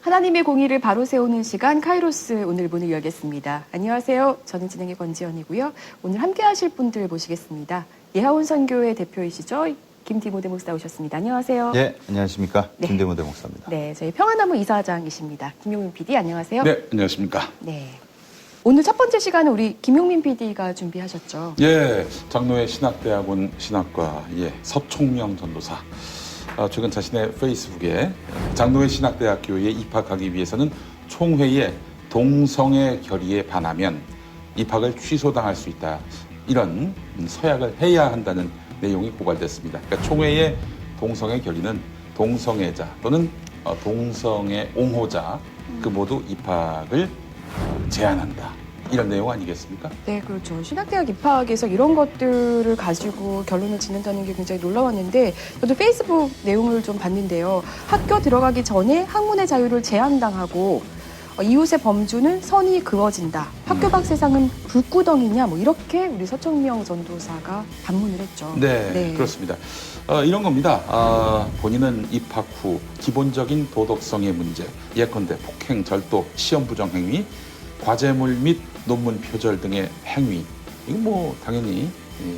하나님의 공의를 바로 세우는 시간 카이로스 오늘 문을 열겠습니다. 안녕하세요. 저는 진행의 권지연이고요. 오늘 함께 하실 분들 모시겠습니다. 예하온 선교회 대표이시죠? 김디모데 목사 오셨습니다. 안녕하세요. 네, 안녕하십니까. 네. 김디모데 목사입니다. 네, 저희 평안나무 이사장이십니다. 김용민 PD 안녕하세요. 네, 안녕하십니까. 네. 오늘 첫 번째 시간은 우리 김용민 PD가 준비하셨죠? 예, 장로회 신학대학원 신학과 서총명 전도사. 최근 자신의 페이스북에 장로회 신학대학교에 입학하기 위해서는 총회의 동성애 결의에 반하면 입학을 취소당할 수 있다. 이런 서약을 해야 한다는 내용이 고발됐습니다. 그러니까 총회의 동성애 결의는 동성애자 또는 동성애 옹호자 그 모두 입학을 제한한다. 이런 내용 아니겠습니까? 네, 그렇죠. 신학대학 입학에서 이런 것들을 가지고 결론을 짓는다는 게 굉장히 놀라웠는데 저도 페이스북 내용을 좀 봤는데요. 학교 들어가기 전에 학문의 자유를 제한당하고 이웃의 범주는 선이 그어진다. 학교 밖 세상은 불구덩이냐 뭐 이렇게 우리 서총명 전도사가 반문을 했죠. 네. 그렇습니다. 이런 겁니다. 본인은 입학 후 기본적인 도덕성의 문제, 예컨대 폭행, 절도, 시험 부정 행위, 과제물 및 논문 표절 등의 행위, 이건 뭐 당연히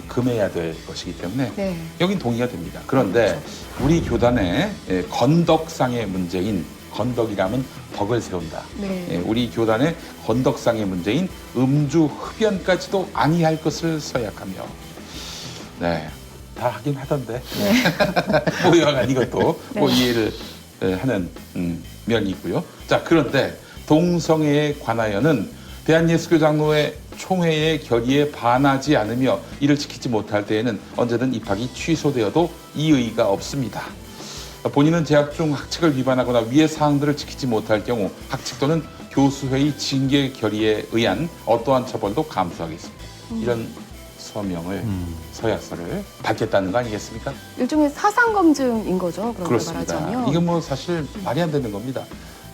금해야 될 것이기 때문에 네. 여긴 동의가 됩니다. 그런데 우리 교단의 건덕상의 문제인, 건덕이라면 덕을 세운다. 네. 우리 교단의 건덕상의 문제인 음주 흡연까지도 아니할 것을 서약하며, 네, 다 하긴 하던데 뭐 여하간 이것도 네. 뭐 이해를 하는 면이 있고요. 자, 그런데 동성애에 관하여는 대한예수교 장로회 총회의 결의에 반하지 않으며 이를 지키지 못할 때에는 언제든 입학이 취소되어도 이의가 없습니다. 본인은 재학 중 학칙을 위반하거나 위의 사항들을 지키지 못할 경우 학칙 또는 교수회의 징계 결의에 의한 어떠한 처벌도 감수하겠습니다. 이런 서명을 서약서를 받겠다는 거 아니겠습니까? 일종의 사상 검증인 거죠. 그런 걸 그렇습니다. 말하자면. 이건 뭐 사실 말이 안 되는 겁니다.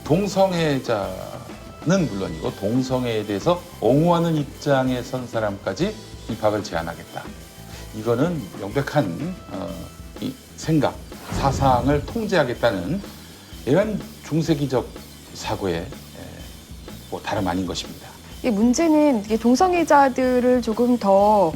동성애자는 물론이고 동성애에 대해서 옹호하는 입장에 선 사람까지 입학을 제한하겠다. 이거는 명백한 이 생각, 사상을 통제하겠다는 이런 중세기적 사고의 뭐 다름 아닌 것입니다. 이 문제는 이게 동성애자들을 조금 더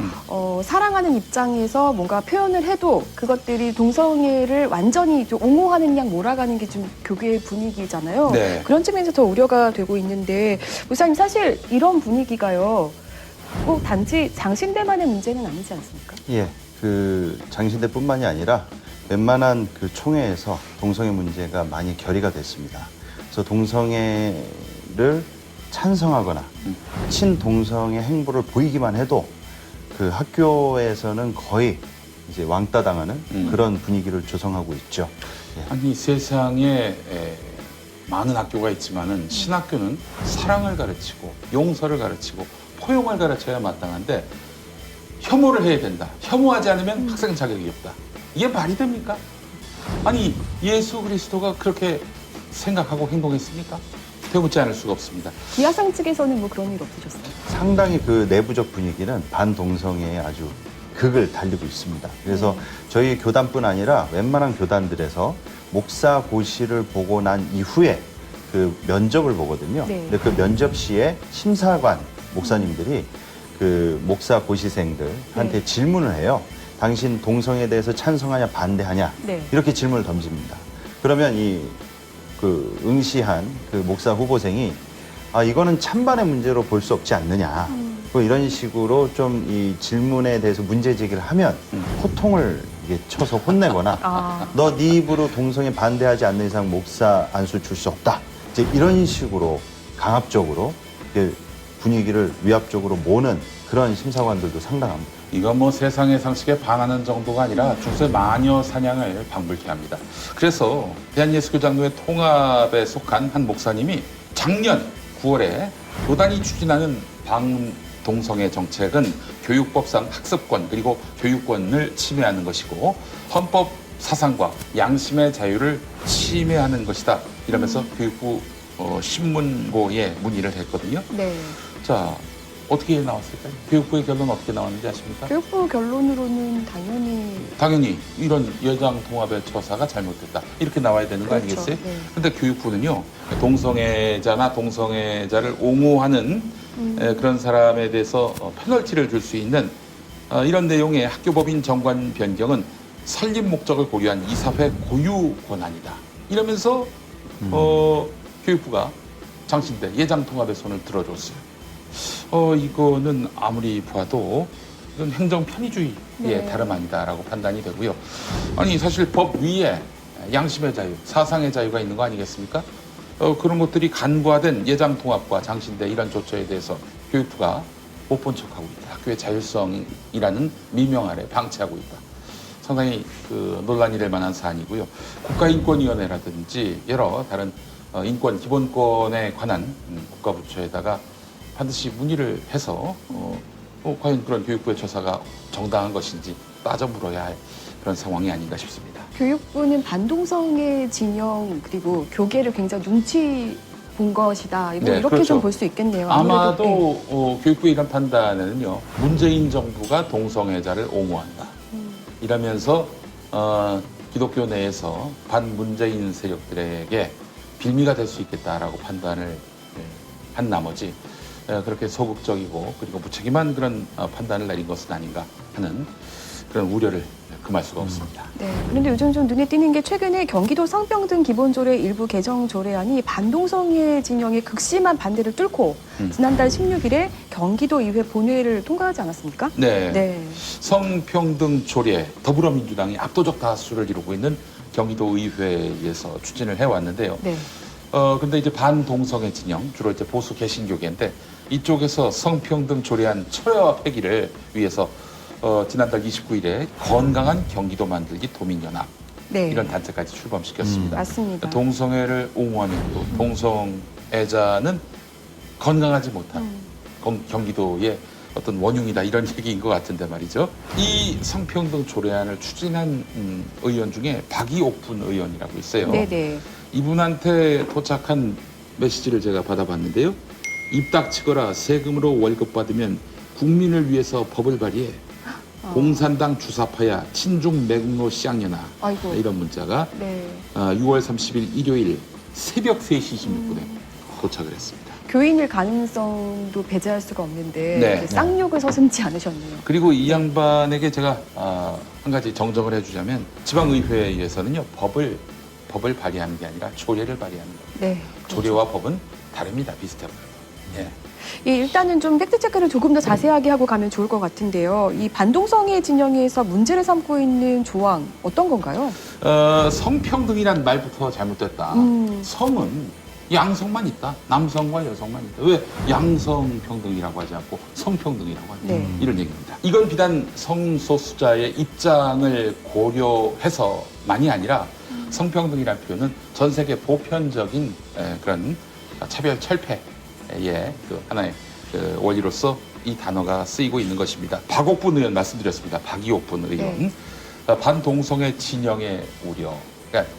사랑하는 입장에서 뭔가 표현을 해도 그것들이 동성애를 완전히 좀 옹호하는 양 몰아가는 게 좀 교계의 분위기잖아요. 네. 그런 측면에서 더 우려가 되고 있는데 목사님 사실 이런 분위기가요. 꼭 단지 장신대만의 문제는 아니지 않습니까? 예, 그 장신대뿐만이 아니라 웬만한 그 총회에서 동성애 문제가 많이 결의가 됐습니다. 그래서 동성애를 찬성하거나 친동성애 행보를 보이기만 해도 그 학교에서는 거의 이제 왕따 당하는 그런 분위기를 조성하고 있죠. 예. 아니 세상에 많은 학교가 있지만은 신학교는 사랑을 가르치고 용서를 가르치고 포용을 가르쳐야 마땅한데 혐오를 해야 된다. 혐오하지 않으면 학생 자격이 없다. 이게 말이 됩니까? 아니 예수 그리스도가 그렇게 생각하고 행동했습니까? 되묻지 않을 수가 없습니다. 기아상 측에서는 뭐 그런 일 없으셨어요? 상당히 그 내부적 분위기는 반동성애에 아주 극을 달리고 있습니다. 그래서 저희 교단뿐 아니라 웬만한 교단들에서 목사 고시를 보고 난 이후에 그 면접을 보거든요. 네. 근데 그 면접 시에 심사관 목사님들이 그 목사 고시생들한테 네. 질문을 해요. 당신 동성애에 대해서 찬성하냐 반대하냐 네. 이렇게 질문을 던집니다. 그러면 그 응시한 그 목사 후보생이 이거는 찬반의 문제로 볼 수 없지 않느냐 뭐 이런 식으로 좀 이 질문에 대해서 문제 제기를 하면 호통을 이게 쳐서 혼내거나 너 네 입으로 동성애 반대하지 않는 이상 목사 안수 줄 수 없다 이제 이런 식으로 강압적으로 분위기를 위압적으로 모는 그런 심사관들도 상당합니다. 이건 뭐 세상의 상식에 반하는 정도가 아니라 중세 마녀 사냥을 방불케 합니다. 그래서 대한예수교 장로회 통합에 속한 한 목사님이 작년 9월에 교단이 추진하는 방동성애 정책은 교육법상 학습권 그리고 교육권을 침해하는 것이고 헌법 사상과 양심의 자유를 침해하는 것이다. 이러면서 교육부 신문고에 문의를 했거든요. 네. 자, 어떻게 나왔을까요? 교육부의 결론 어떻게 나왔는지 아십니까? 교육부 결론으로는 당연히 이런 예장 통합의 처사가 잘못됐다. 이렇게 나와야 되는 거 그렇죠. 아니겠어요? 네. 근데 교육부는요, 동성애자나 동성애자를 옹호하는 그런 사람에 대해서 페널티를 줄 수 있는 이런 내용의 학교법인 정관 변경은 설립 목적을 고려한 이사회 고유 권한이다. 이러면서 교육부가 장신대 예장 통합의 손을 들어줬어요. 이거는 아무리 봐도 이건 행정 편의주의의 네. 다름 아니다라고 판단이 되고요. 아니 사실 법 위에 양심의 자유, 사상의 자유가 있는 거 아니겠습니까? 그런 것들이 간과된 예장 통합과 장신대 이런 조처에 대해서 교육부가 못 본 척하고 있다. 학교의 자율성이라는 미명 아래 방치하고 있다. 상당히 논란이 될 만한 사안이고요. 국가인권위원회라든지 여러 다른 인권 기본권에 관한 국가부처에다가 반드시 문의를 해서 과연 그런 교육부의 처사가 정당한 것인지 따져 물어야 할 그런 상황이 아닌가 싶습니다. 교육부는 반동성의 진영 그리고 교계를 굉장히 눈치 본 것이다. 뭐 네, 이렇게 그렇죠. 좀 볼 수 있겠네요. 아마도 교육부의 이런 판단에는요. 문재인 정부가 동성애자를 옹호한다. 이러면서 기독교 내에서 반문재인 세력들에게 빌미가 될 수 있겠다라고 판단을 한 나머지 그렇게 소극적이고 그리고 무책임한 그런 판단을 내린 것은 아닌가 하는 그런 우려를 금할 수가 없습니다. 네. 그런데 요즘 좀 눈에 띄는 게 최근에 경기도 성평등 기본조례 일부 개정 조례안이 반동성애 진영의 극심한 반대를 뚫고 지난달 16일에 경기도 의회 본회의를 통과하지 않았습니까? 네. 네. 성평등 조례 더불어민주당이 압도적 다수를 이루고 있는 경기도 의회에서 추진을 해왔는데요. 네. 근데 이제 반동성애 진영, 주로 이제 보수 개신교계인데 이쪽에서 성평등 조례안 철회와 폐기를 위해서 지난달 29일에 건강한 경기도 만들기 도민연합 네. 이런 단체까지 출범시켰습니다. 맞습니다. 동성애를 옹호하면서도 동성애자는 건강하지 못한 경기도의 어떤 원흉이다 이런 얘기인 것 같은데 말이죠. 이 성평등 조례안을 추진한 의원 중에 박이옥분 의원이라고 있어요. 네네. 이분한테 도착한 메시지를 제가 받아봤는데요. 입 닥치거라 세금으로 월급 받으면 국민을 위해서 법을 발의해 공산당 주사파야 친중 매국노 쌍년아 아이고. 이런 문자가 네. 6월 30일 일요일 새벽 3시 26분에 도착을 했습니다. 교인일 가능성도 배제할 수가 없는데 네. 이제 쌍욕을 서슴지 않으셨네요. 그리고 이 양반에게 제가 한 가지 정정을 해주자면 지방의회에서는요 법을 발의하는 게 아니라 조례를 발의하는 거예요. 네. 조례와 법은 다릅니다. 비슷해 보여도. 예. 예, 일단은 좀 팩트체크를 조금 더 자세하게 하고 가면 좋을 것 같은데요. 이 반동성애 진영에서 문제를 삼고 있는 조항 어떤 건가요? 성평등이란 말부터 잘못됐다. 성은 양성만 있다. 남성과 여성만 있다. 왜 양성평등이라고 하지 않고 성평등이라고 하냐. 네. 이런 얘기입니다. 이건 비단 성소수자의 입장을 고려해서만이 아니라 성평등이라는 표현은 전 세계 보편적인 그런 차별 철폐의 그 하나의 원리로서 이 단어가 쓰이고 있는 것입니다. 박옥분 의원 말씀드렸습니다. 박이옥분 의원. 네. 반동성애 진영의 우려. 그러니까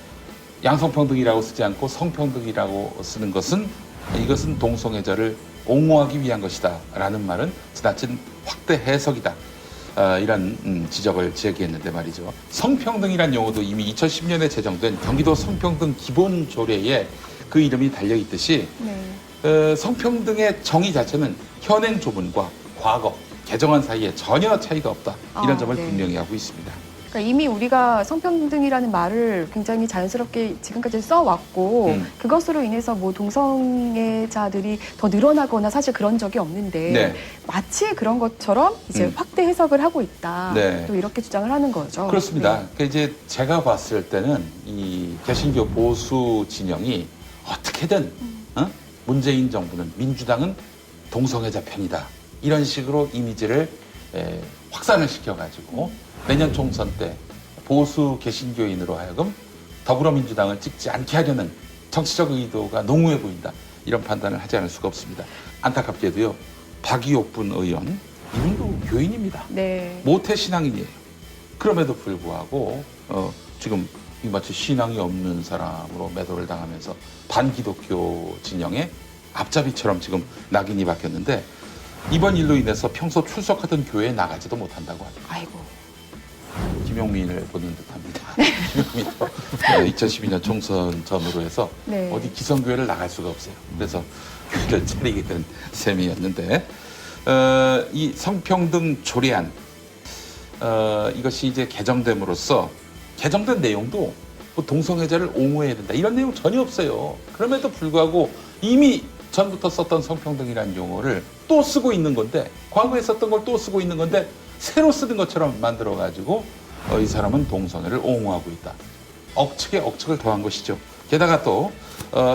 양성평등이라고 쓰지 않고 성평등이라고 쓰는 것은 이것은 동성애자를 옹호하기 위한 것이다 라는 말은 지나친 확대 해석이다. 이런 지적을 제기했는데 말이죠. 성평등이란 용어도 이미 2010년에 제정된 경기도 성평등 기본조례에 그 이름이 달려있듯이 네. 성평등의 정의 자체는 현행 조문과 과거 개정안 사이에 전혀 차이가 없다. 이런 점을 네. 분명히 하고 있습니다. 그러니까 이미 우리가 성평등이라는 말을 굉장히 자연스럽게 지금까지 써왔고 그것으로 인해서 뭐 동성애자들이 더 늘어나거나 사실 그런 적이 없는데 네. 마치 그런 것처럼 이제 확대 해석을 하고 있다. 네. 또 이렇게 주장을 하는 거죠. 그렇습니다. 네. 그 이제 제가 봤을 때는 이 개신교 보수 진영이 어떻게든 문재인 정부는 민주당은 동성애자 편이다. 이런 식으로 이미지를 확산을 시켜가지고 내년 총선 때 보수 개신교인으로 하여금 더불어민주당을 찍지 않게 하려는 정치적 의도가 농후해 보인다. 이런 판단을 하지 않을 수가 없습니다. 안타깝게도요. 박이옥분 의원, 이분도 교인입니다. 네. 모태 신앙인이에요. 그럼에도 불구하고 지금 마치 신앙이 없는 사람으로 매도를 당하면서 반기독교 진영의 앞잡이처럼 지금 낙인이 바뀌었는데 이번 일로 인해서 평소 출석하던 교회에 나가지도 못한다고 합니다. 아이고. 김용민을 보는 듯합니다. 김용민도 2012년 총선 전으로 해서 네. 어디 기성교회를 나갈 수가 없어요. 그래서 교회를 차리게 된 셈이었는데 이 성평등 조례안 이것이 이제 개정됨으로써 개정된 내용도 뭐 동성애자를 옹호해야 된다 이런 내용 전혀 없어요. 그럼에도 불구하고 이미 전부터 썼던 성평등이라는 용어를 또 쓰고 있는 건데 과거에 썼던 걸 또 쓰고 있는 건데 새로 쓰는 것처럼 만들어가지고 이 사람은 동성애를 옹호하고 있다. 억측에 억측을 더한 것이죠. 게다가 또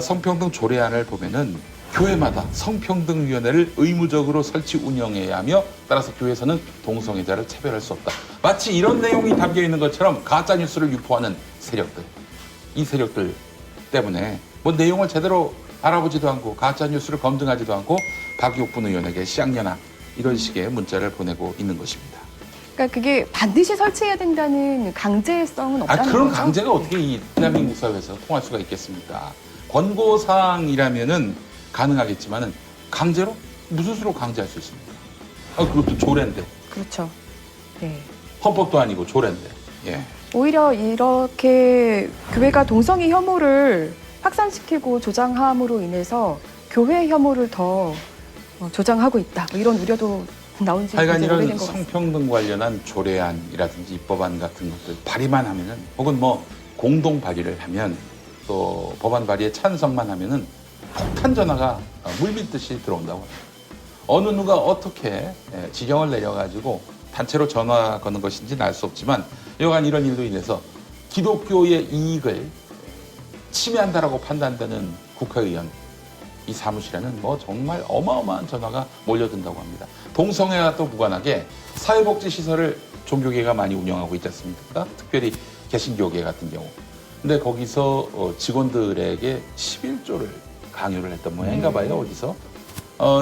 성평등 조례안을 보면은 교회마다 성평등위원회를 의무적으로 설치 운영해야 하며 따라서 교회에서는 동성애자를 차별할 수 없다. 마치 이런 내용이 담겨 있는 것처럼 가짜 뉴스를 유포하는 세력들. 이 세력들 때문에 뭐 내용을 제대로 알아보지도 않고 가짜 뉴스를 검증하지도 않고 박용분 의원에게 쌍년아 이런 식의 문자를 보내고 있는 것입니다. 그러니까 그게 반드시 설치해야 된다는 강제성은 없다는 그런 거죠? 강제가 어떻게 이 대한민국 사회에서 통할 수가 있겠습니까? 권고사항이라면은 가능하겠지만은 강제로 무슨 수로 강제할 수 있습니까? 그것도 조례인데. 그렇죠. 네. 헌법도 아니고 조례인데. 예. 오히려 이렇게 교회가 동성애 혐오를 확산시키고 조장함으로 인해서 교회 혐오를 더 조장하고 있다. 뭐 이런 우려도 나온 지 하여간 굉장히 오래된 이런 것 같습니다. 성평등 관련한 조례안이라든지 입법안 같은 것들 발의만 하면은 혹은 뭐 공동 발의를 하면 또 법안 발의에 찬성만 하면은 폭탄 전화가 물밀듯이 들어온다고 합니다. 어느 누가 어떻게 지령을 내려가지고 단체로 전화 거는 것인지는 알 수 없지만 여간 이런 일로 인해서 기독교의 이익을 침해한다라고 판단되는 국회의원 이 사무실에는 뭐 정말 어마어마한 전화가 몰려든다고 합니다. 동성애와 또 무관하게 사회복지시설을 종교계가 많이 운영하고 있지 않습니까? 특별히 개신교계 같은 경우. 근데 거기서 직원들에게 11조를 강요를 했던 모양인가 봐요, 어디서.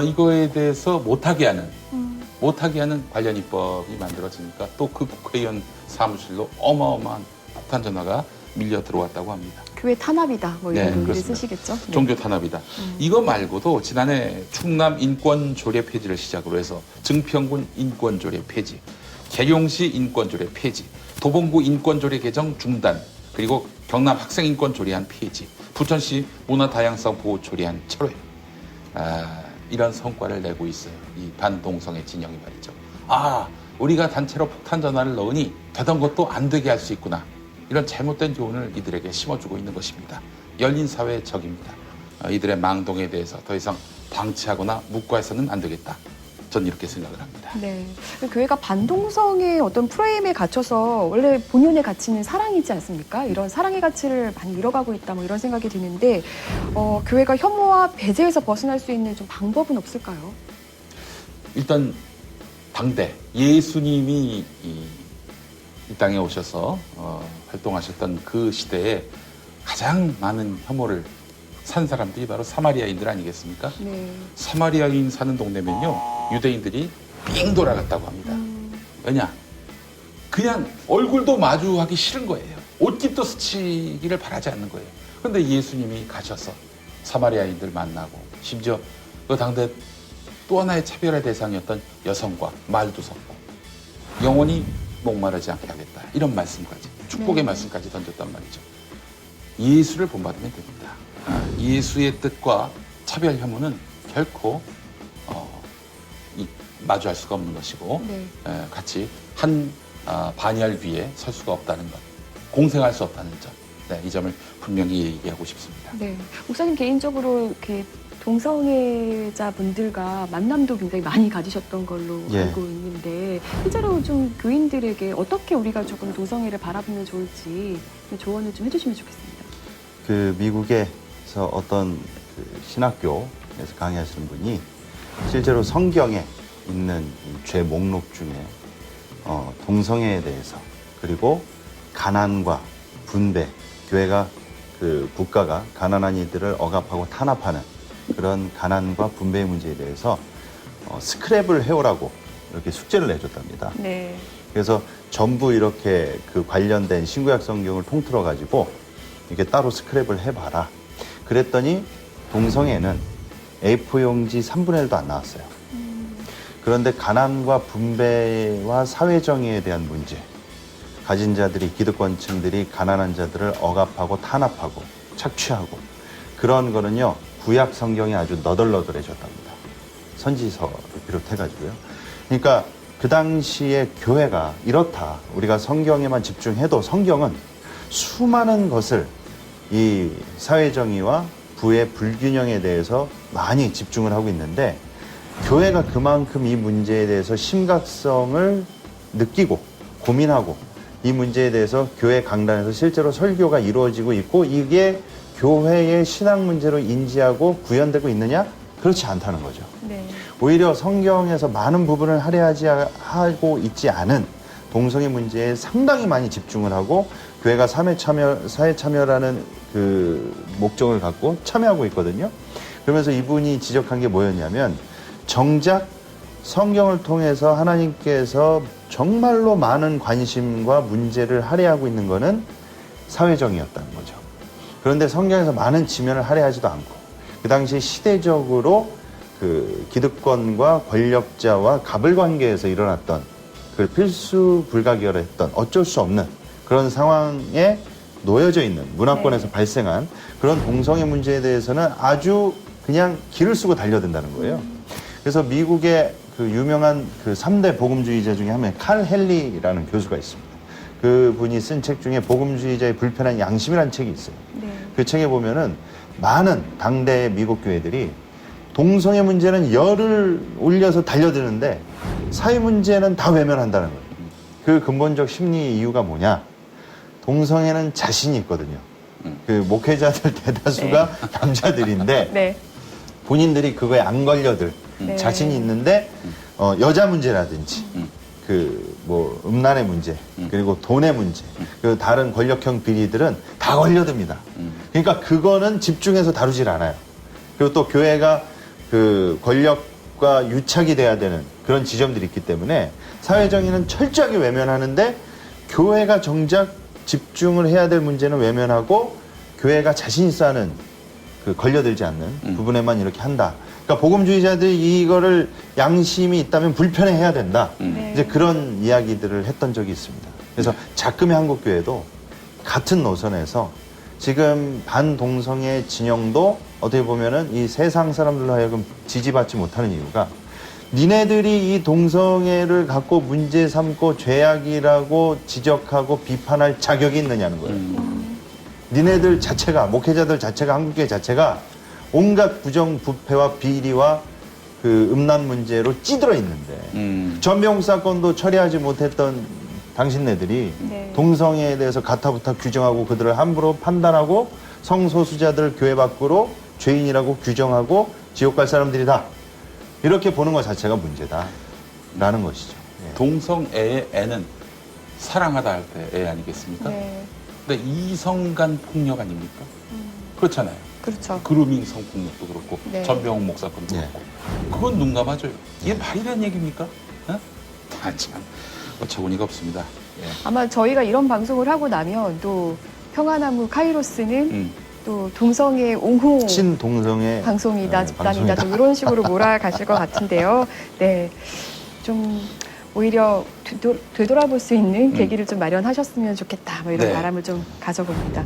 이거에 대해서 못하게 하는 관련 입법이 만들어지니까 또 그 국회의원 사무실로 어마어마한 폭탄 전화가 밀려 들어왔다고 합니다. 교회 탄압이다. 뭐 네, 이런 의미를 그렇습니다. 쓰시겠죠? 네. 종교 탄압이다. 이거 말고도 지난해 충남 인권조례 폐지를 시작으로 해서 증평군 인권조례 폐지, 계룡시 인권조례 폐지, 도봉구 인권조례 개정 중단, 그리고 경남 학생인권조례안 폐지, 부천시 문화다양성 보호조례안 철회. 이런 성과를 내고 있어요. 이 반동성애 진영이 말이죠. 우리가 단체로 폭탄 전화를 넣으니 되던 것도 안 되게 할 수 있구나. 이런 잘못된 교훈을 이들에게 심어주고 있는 것입니다. 열린 사회의 적입니다. 이들의 망동에 대해서 더 이상 방치하거나 묵과해서는 안 되겠다. 전 이렇게 생각을 합니다. 네. 교회가 반동성의 어떤 프레임에 갇혀서 원래 본연의 가치는 사랑이지 않습니까? 이런 사랑의 가치를 많이 잃어가고 있다. 뭐 이런 생각이 드는데 교회가 혐오와 배제에서 벗어날 수 있는 좀 방법은 없을까요? 일단 당대 예수님이 이 땅에 오셔서 활동하셨던 그 시대에 가장 많은 혐오를 산 사람들이 바로 사마리아인들 아니겠습니까? 네. 사마리아인 사는 동네면요 유대인들이 삥 돌아갔다고 합니다. 왜냐? 그냥 얼굴도 마주하기 싫은 거예요. 옷깃도 스치기를 바라지 않는 거예요. 그런데 예수님이 가셔서 사마리아인들 만나고 심지어 그 당대 또 하나의 차별의 대상이었던 여성과 말도 섞고 영원히 목마르지 않게 하겠다. 이런 말씀까지 축복의 말씀까지 던졌단 말이죠. 예수를 본받으면 됩니다. 예수의 뜻과 차별 혐오는 결코 마주할 수가 없는 것이고 네. 같이 한 반열 위에 설 수가 없다는 것, 공생할 수 없다는 점, 이 점을 분명히 얘기하고 싶습니다. 네. 목사님 개인적으로 이렇게 동성애자 분들과 만남도 굉장히 많이 가지셨던 걸로 예. 알고 있는데 실제로 좀 교인들에게 어떻게 우리가 조금 동성애를 바라보면 좋을지 조언을 좀 해주시면 좋겠습니다. 그 미국에서 어떤 그 신학교에서 강의하시는 분이 실제로 성경에 있는 이 죄 목록 중에 동성애에 대해서 그리고 가난과 분배, 교회가 그 국가가 가난한 이들을 억압하고 탄압하는 그런 가난과 분배의 문제에 대해서 스크랩을 해오라고 이렇게 숙제를 내줬답니다. 네. 그래서 전부 이렇게 그 관련된 신구약 성경을 통틀어 가지고 이렇게 따로 스크랩을 해봐라. 그랬더니 동성애는 A4 용지 3분의 1도 안 나왔어요. 그런데 가난과 분배와 사회정의에 대한 문제, 가진 자들이, 기득권층들이 가난한 자들을 억압하고 탄압하고 착취하고, 그런 거는요 구약 성경이 아주 너덜너덜해졌답니다. 선지서를 비롯해가지고요. 그러니까 그 당시에 교회가 이렇다, 우리가 성경에만 집중해도 성경은 수많은 것을 이 사회정의와 부의 불균형에 대해서 많이 집중을 하고 있는데, 교회가 그만큼 이 문제에 대해서 심각성을 느끼고 고민하고, 이 문제에 대해서 교회 강단에서 실제로 설교가 이루어지고 있고, 이게 교회의 신앙 문제로 인지하고 구현되고 있느냐? 그렇지 않다는 거죠. 네. 오히려 성경에서 많은 부분을 할애하고 있지 않은 동성애 문제에 상당히 많이 집중을 하고, 교회가 사회 참여라는 그 목적을 갖고 참여하고 있거든요. 그러면서 이분이 지적한 게 뭐였냐면, 정작 성경을 통해서 하나님께서 정말로 많은 관심과 문제를 할애하고 있는 거는 사회정의였다는 거죠. 그런데 성경에서 많은 지면을 할애하지도 않고, 그 당시 시대적으로 그 기득권과 권력자와 갑을 관계에서 일어났던 그 필수 불가결했던 어쩔 수 없는 그런 상황에 놓여져 있는 문화권에서 발생한 그런 동성애 문제에 대해서는 아주 그냥 기를 쓰고 달려든다는 거예요. 그래서 미국의 그 유명한 그 3대 복음주의자 중에 한 명, 칼 헨리라는 교수가 있습니다. 그분이 쓴 책 중에 복음주의자의 불편한 양심이라는 책이 있어요. 네. 그 책에 보면은 많은 당대 미국 교회들이 동성애 문제는 열을 올려서 달려드는데 사회 문제는 다 외면한다는 거예요. 그 근본적 심리 이유가 뭐냐? 동성애는 자신이 있거든요. 그 목회자들 대다수가 남자들인데 네. 본인들이 그거에 안 걸려들 네. 자신이 있는데 여자 문제라든지 그 뭐 음란의 문제, 그리고 돈의 문제, 그 다른 권력형 비리들은 다 걸려듭니다. 그러니까 그거는 집중해서 다루질 않아요. 그리고 또 교회가 그 권력과 유착이 돼야 되는 그런 지점들이 있기 때문에 사회정의는 철저하게 외면하는데, 교회가 정작 집중을 해야 될 문제는 외면하고 교회가 자신 있어 하는 그 걸려들지 않는 부분에만 이렇게 한다. 그러니까 복음주의자들이 이거를 양심이 있다면 불편해해야 된다. 네. 이제 그런 이야기들을 했던 적이 있습니다. 그래서 작금의 한국교회도 같은 노선에서 지금 반동성애 진영도 어떻게 보면은 이 세상 사람들로 하여금 지지받지 못하는 이유가, 니네들이 이 동성애를 갖고 문제 삼고 죄악이라고 지적하고 비판할 자격이 있느냐는 거예요. 니네들 자체가, 목회자들 자체가, 한국교회 자체가 온갖 부정, 부패와 비리와 그 음란 문제로 찌들어 있는데, 전병 사건도 처리하지 못했던 당신네들이 네. 동성애에 대해서 가타부타 규정하고 그들을 함부로 판단하고 성소수자들 교회 밖으로 죄인이라고 규정하고 지옥 갈 사람들이다, 이렇게 보는 것 자체가 문제다라는 것이죠. 예. 동성애의 애는 사랑하다 할 때 애 아니겠습니까? 네. 근데 이성 간 폭력 아닙니까? 그렇잖아요. 그렇죠. 그루밍 성폭력도 그렇고 네. 전병훈 목사건도 네. 그렇고, 그건 눈 감아줘요. 이게 말이 되는 얘기입니까? 어? 참 어처구니가 없습니다. 예. 아마 저희가 이런 방송을 하고 나면 또 평화나무 카이로스는 또 동성애 옹호 친동성애 방송이다, 네, 집단이다, 방송이다. 좀 이런 식으로 몰아가실 것 같은데요. 네, 좀 오히려 되돌아볼 수 있는 계기를 좀 마련하셨으면 좋겠다, 뭐 이런 네. 바람을 좀 가져봅니다.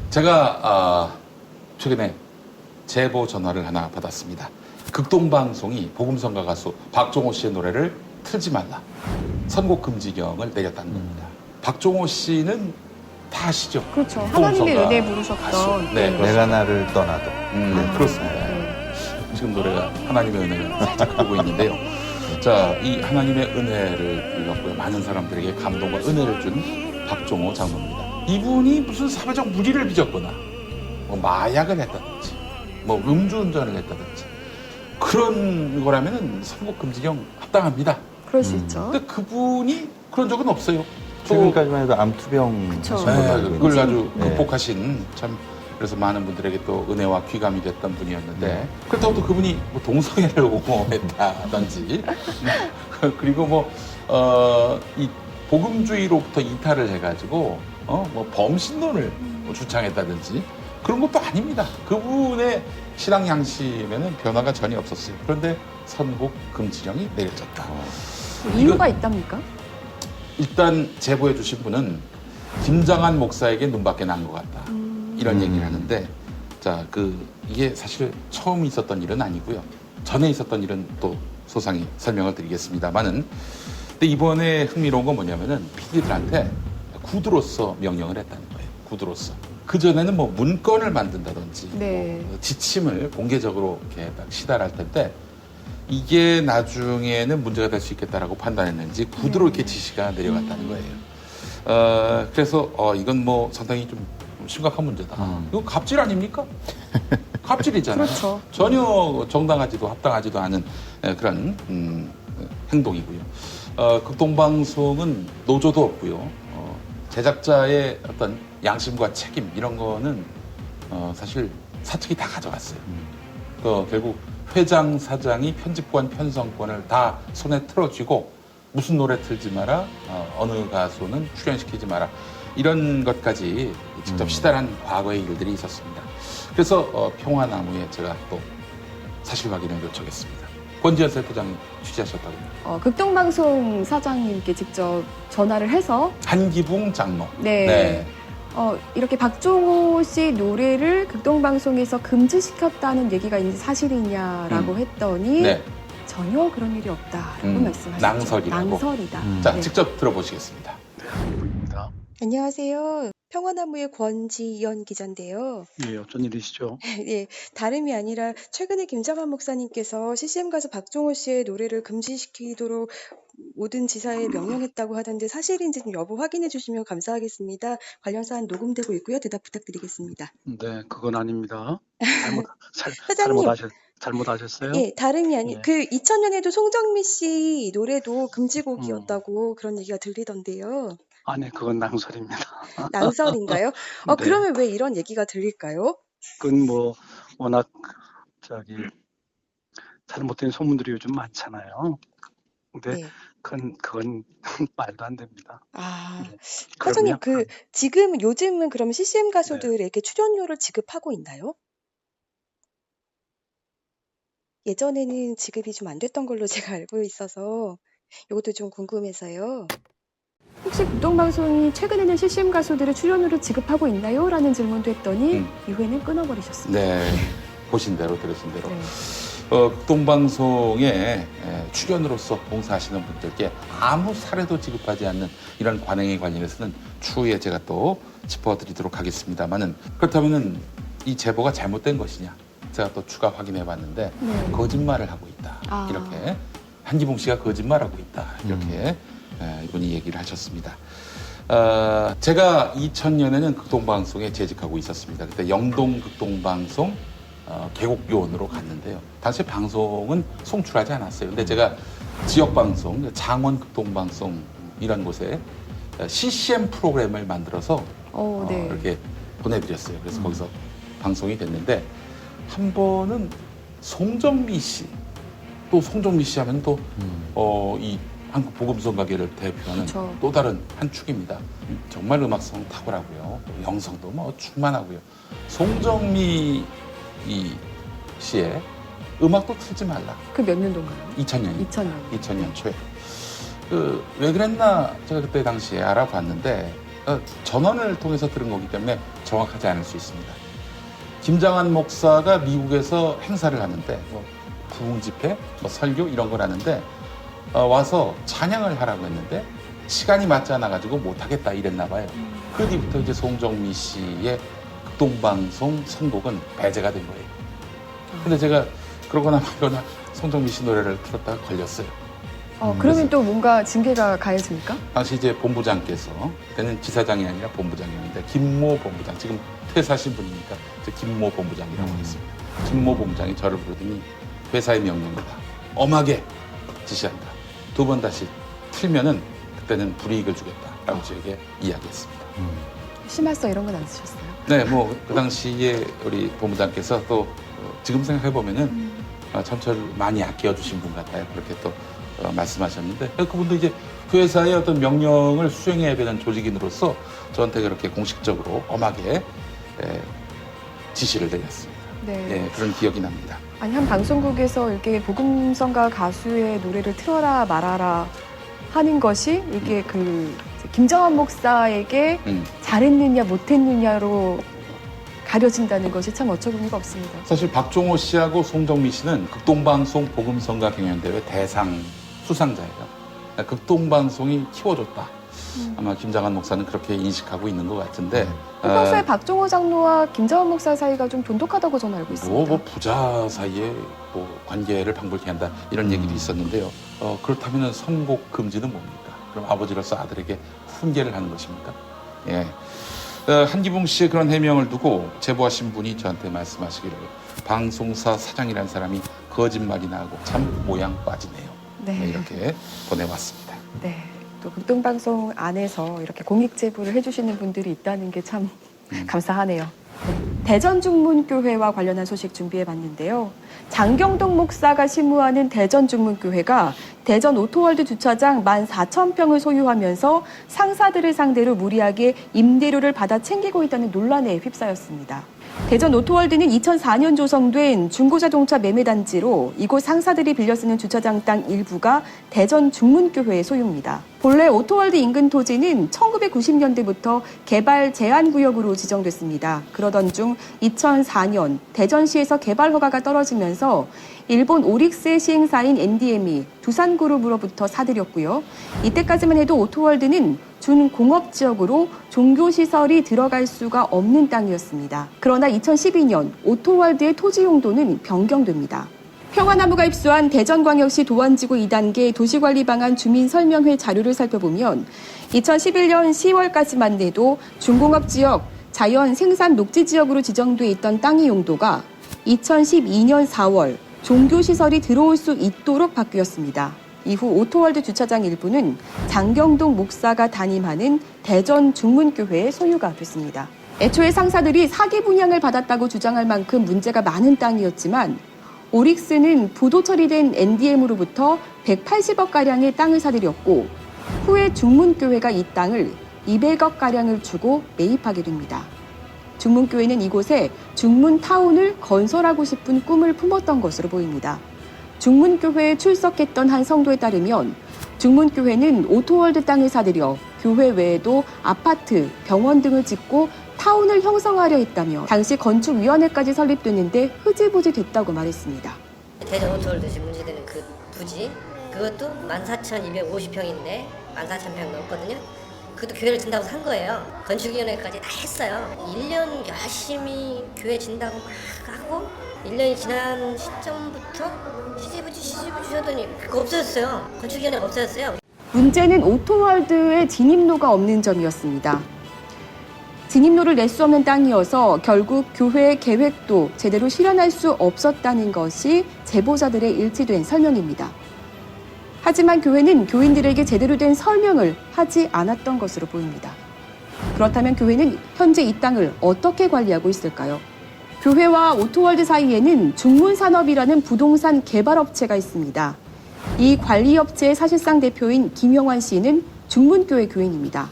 제가 최근에 제보 전화를 하나 받았습니다. 극동방송이 복음성가 가수 박종호 씨의 노래를 틀지 말라, 선곡 금지령을 내렸다는 겁니다. 박종호 씨는 다 아시죠? 그렇죠. 하나님의 복음성가 은혜 부르셨던. 가수. 네, 네. 내가 나를 떠나도. 네, 그렇습니다. 네. 지금 노래가 하나님의 은혜를 살짝 흐르고 있는데요. 자, 이 하나님의 은혜를 불렀고요. 많은 사람들에게 감동과 은혜를 준 박종호 장로입니다. 이분이 무슨 사회적 무리를 빚었거나, 뭐 마약을 했다든지, 뭐 음주운전을 했다든지, 그런 거라면은 선곡 금지령 합당합니다. 그럴 수 있죠. 근데 그분이 그런 적은 없어요. 최근까지만 해도 암투병 그쵸. 하신 걸로 네, 알고 그걸 있는데. 아주 네. 극복하신, 참 그래서 많은 분들에게 또 은혜와 귀감이 됐던 분이었는데, 그렇다고 또 그분이 뭐 동성애를 옹호했다든지 그리고 뭐 이 복음주의로부터 이탈을 해가지고 뭐 범신론을 뭐 주창했다든지 그런 것도 아닙니다. 그분의 신앙 양심에는 변화가 전혀 없었어요. 그런데 선곡 금지령이 내려졌다. 이유가 있답니까? 일단 제보해 주신 분은 김장한 목사에게 눈밖에 난 것 같다. 이런 얘기를 하는데, 자, 이게 사실 처음 있었던 일은 아니고요. 전에 있었던 일은 또 소상히 설명을 드리겠습니다만은, 근데 이번에 흥미로운 건 뭐냐면은 PD들한테 구두로서 명령을 했다는 거예요. 구두로서. 그전에는 뭐 문건을 만든다든지 네. 뭐 지침을 공개적으로 이렇게 딱 시달할 텐데, 이게 나중에는 문제가 될 수 있겠다라고 판단했는지 구두로 이렇게 지시가 내려갔다는 거예요. 그래서 이건 뭐 상당히 좀 심각한 문제다. 이거 갑질 아닙니까? 갑질이잖아요. 그렇죠. 전혀 정당하지도 합당하지도 않은 그런 행동이고요. 극동방송은 노조도 없고요. 제작자의 어떤 양심과 책임 이런 거는 사실 사측이 다 가져갔어요. 결국 회장, 사장이 편집권, 편성권을 다 손에 틀어쥐고 무슨 노래 틀지 마라, 어느 가수는 출연시키지 마라, 이런 것까지 직접 시달한 과거의 일들이 있었습니다. 그래서 평화나무에 제가 또 사실 확인을 요청했습니다. 권지현 센터장이 취재하셨다고요. 극동방송 사장님께 직접 전화를 해서 한기붕 장로. 네. 이렇게 박종호 씨 노래를 극동방송에서 금지시켰다는 얘기가 이제 사실이냐라고 했더니 네. 전혀 그런 일이 없다라고 말씀하셨죠. 낭설이라고. 낭설이다. 자, 네. 직접 들어보시겠습니다. 한기붕입니다. 안녕하세요. 평화나무의 권지연 기자인데요. 예, 어쩐 일이시죠? 예, 다름이 아니라 최근에 김장한 목사님께서 CCM 가수 박종호 씨의 노래를 금지시키도록 모든 지사에 명령했다고 하던데 사실인지 좀 여부 확인해 주시면 감사하겠습니다. 관련 사안 녹음되고 있고요. 대답 부탁드리겠습니다. 네, 그건 아닙니다. 사장님. 잘못하셨어요? 예, 다름이 아니 예. 2000년에도 송정미 씨 노래도 금지곡이었다고 그런 얘기가 들리던데요. 아니, 그건 낭설입니다. 낭설인가요? 네. 그러면 왜 이런 얘기가 들릴까요? 그건 뭐 워낙 잘못된 소문들이 요즘 많잖아요. 근데 네. 그건 말도 안 됩니다. 네. 사장님, 그러면 요즘은 그럼 CCM 가수들에게 출연료를 지급하고 있나요? 예전에는 지급이 좀 안 됐던 걸로 제가 알고 있어서 이것도 좀 궁금해서요. 혹시 극동방송이 최근에는 CCM 가수들의 출연료를 지급하고 있나요? 라는 질문도 했더니 이후에는 끊어버리셨습니다. 네. 보신 대로, 들으신 대로. 네. 극동방송에 출연으로서 봉사하시는 분들께 아무 사례도 지급하지 않는 이런 관행에 관련해서는 추후에 제가 또 짚어드리도록 하겠습니다만은, 그렇다면은 이 제보가 잘못된 것이냐? 제가 또 추가 확인해 봤는데 네. 거짓말을 하고 있다. 이렇게 한기붕 씨가 거짓말하고 있다. 이렇게 이분이 얘기를 하셨습니다. 제가 2000년에는 극동방송에 재직하고 있었습니다. 그때 영동 극동방송 계곡요원으로 갔는데요. 당시 방송은 송출하지 않았어요. 근데 제가 지역방송, 장원 극동방송 이런 곳에 CCM 프로그램을 만들어서 네. 이렇게 보내드렸어요. 그래서 거기서 방송이 됐는데, 한 번은 송정미 씨, 또 송정미 씨 하면 또 이 한국 복음성 가게를 대표하는 그렇죠. 또 다른 한 축입니다. 정말 음악성 탁월하고요, 영성도 뭐 충만하고요. 송정미 씨의 음악도 틀지 말라. 그 몇 년도인가요? 2000년. 2000년. 초에. 왜 그랬나 제가 그때 당시에 알아봤는데, 전원을 통해서 들은 거기 때문에 정확하지 않을 수 있습니다. 김장한 목사가 미국에서 행사를 하는데, 부흥 집회, 설교 이런 걸 하는데, 와서 찬양을 하라고 했는데 시간이 맞지 않아가지고 못하겠다 이랬나 봐요. 그 뒤부터 이제 송정미 씨의 극동방송 선곡은 배제가 된 거예요. 근데 제가 그러거나 말거나 송정미 씨 노래를 틀었다가 걸렸어요. 그러면 또 뭔가 징계가 가해집니까? 당시 이제 본부장께서, 그때는 지사장이 아니라 본부장이었는데, 김모 본부장, 지금 퇴사하신 분이니까 이제 김모 본부장이라고 하겠습니다. 김모 본부장이 저를 부르더니 회사의 명령이다, 엄하게 지시한다, 2번 다시 틀면은 그때는 불이익을 주겠다라고 저에게 이야기했습니다. 심할서 이런 건 안 쓰셨어요? 네, 뭐 그 당시에 우리 본부장께서 또 지금 생각해 보면은 참 저를 많이 아껴주신 분 같아요. 그렇게 또 말씀하셨는데, 그분도 이제 회사의 어떤 명령을 수행해야 되는 조직인으로서 저한테 그렇게 공식적으로 엄하게 지시를 내렸습니다. 네. 예, 그런 기억이 납니다. 아니, 한 방송국에서 이렇게 복음성가 가수의 노래를 틀어라 말아라 하는 것이 이게 그 김정환 목사에게 잘했느냐 못했느냐로 가려진다는 것이 참 어처구니가 없습니다. 사실 박종호 씨하고 송정미 씨는 극동방송 복음성가 경연대회 대상 수상자예요. 극동방송이 키워줬다. 아마 김장한 목사는 그렇게 인식하고 있는 것 같은데. 평소에 박종호 장로와 김정환 목사 사이가 좀 돈독하다고 저는 알고 있습니다. 뭐 부자 사이에 뭐 관계를 방불케 한다 이런 얘기도 있었는데요. 그렇다면 선곡 금지는 뭡니까? 그럼 아버지로서 아들에게 훈계를 하는 것입니까? 예. 한기붕 씨의 그런 해명을 두고 제보하신 분이 저한테 말씀하시기를 방송사 사장이라는 사람이 거짓말이나 하고 참 모양 빠지네요. 네. 이렇게 보내왔습니다. 네. 또 극동방송 안에서 이렇게 공익 제보를 해주시는 분들이 있다는 게 참 감사하네요. 대전중문교회와 관련한 소식 준비해봤는데요. 장경동 목사가 심우하는 대전중문교회가 대전 오토월드 주차장 14,000평을 소유하면서 상사들을 상대로 무리하게 임대료를 받아 챙기고 있다는 논란에 휩싸였습니다. 대전 오토월드는 2004년 조성된 중고자동차 매매단지로 이곳 상사들이 빌려 쓰는 주차장 땅 일부가 대전 중문교회의 소유입니다. 본래 오토월드 인근 토지는 1990년대부터 개발 제한구역으로 지정됐습니다. 그러던 중 2004년 대전시에서 개발 허가가 떨어지면서 일본 오릭스의 시행사인 NDM이 두산그룹으로부터 사들였고요. 이때까지만 해도 오토월드는 준공업지역으로 종교시설이 들어갈 수가 없는 땅이었습니다. 그러나 2012년 오토월드의 토지 용도는 변경됩니다. 평화나무가 입수한 대전광역시 도안지구 2단계 도시관리방안 주민설명회 자료를 살펴보면 2011년 10월까지만 해도 준공업지역 자연 생산 녹지지역으로 지정돼 있던 땅의 용도가 2012년 4월 종교시설이 들어올 수 있도록 바뀌었습니다. 이후 오토월드 주차장 일부는 장경동 목사가 담임하는 대전 중문교회의 소유가 됐습니다. 애초에 상사들이 사기 분양을 받았다고 주장할 만큼 문제가 많은 땅이었지만 오릭스는 부도 처리된 NDM으로부터 180억가량의 땅을 사들였고 후에 중문교회가 이 땅을 200억가량을 주고 매입하게 됩니다. 중문교회는 이곳에 중문타운을 건설하고 싶은 꿈을 품었던 것으로 보입니다. 중문교회에 출석했던 한 성도에 따르면 중문교회는 오토월드 땅을 사들여 교회 외에도 아파트, 병원 등을 짓고 타운을 형성하려 했다며 당시 건축위원회까지 설립됐는데 흐지부지 됐다고 말했습니다. 대전 오토월드 지금 문제되는 그 부지 그것도 14,250평인데 14,000평 넘거든요. 그것도 교회를 진다고 산 거예요. 건축위원회까지 다 했어요. 1년 열심히 교회 진다고 막 하고 1년이 지난 시점부터 시지부지 하더니 그거 없어졌어요. 건축위원회가 없어졌어요. 문제는 오토월드에 진입로가 없는 점이었습니다. 진입로를 낼 수 없는 땅이어서 결국 교회의 계획도 제대로 실현할 수 없었다는 것이 제보자들의 일치된 설명입니다. 하지만 교회는 교인들에게 제대로 된 설명을 하지 않았던 것으로 보입니다. 그렇다면 교회는 현재 이 땅을 어떻게 관리하고 있을까요? 교회와 오토월드 사이에는 중문산업이라는 부동산 개발업체가 있습니다. 이 관리업체의 사실상 대표인 김영환 씨는 중문교회 교인입니다.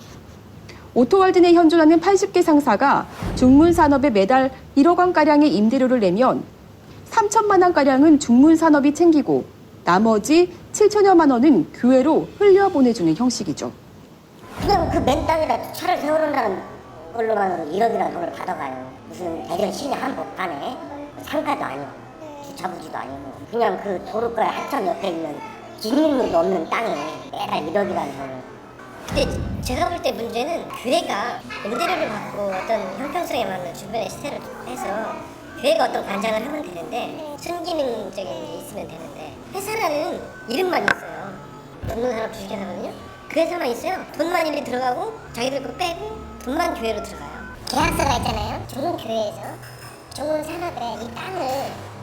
오토월드 내 현존하는 80개 상사가 중문산업에 매달 1억 원가량의 임대료를 내면 3천만 원가량은 중문산업이 챙기고 나머지 7천여만 원은 교회로 흘려보내주는 형식이죠. 그냥 그 맨 땅에다 차를 세워놓는다는 걸로만 1억이라는 돈을 받아가요. 무슨 대전 시내 한복판에 상가도 아니고 주차부지도 아니고 그냥 그 도로가에 한참 옆에 있는 진입로도 없는 땅에 매달 1억이라는 돈을. 근데 제가 볼 때 문제는 교회가 임대료를 받고 어떤 형평성에 맞는 주변에 시세를 해서 교회가 어떤 관장을 하면 되는데 순기능적인 게 있으면 되는데 회사라는 이름만 있어요. 전문산업 주식회사거든요. 그 회사만 있어요. 돈만 일이 들어가고 자기들 거 빼고 돈만 교회로 들어가요. 계약서가 있잖아요. 좋은 교회에서 좋은 산업에 이 땅을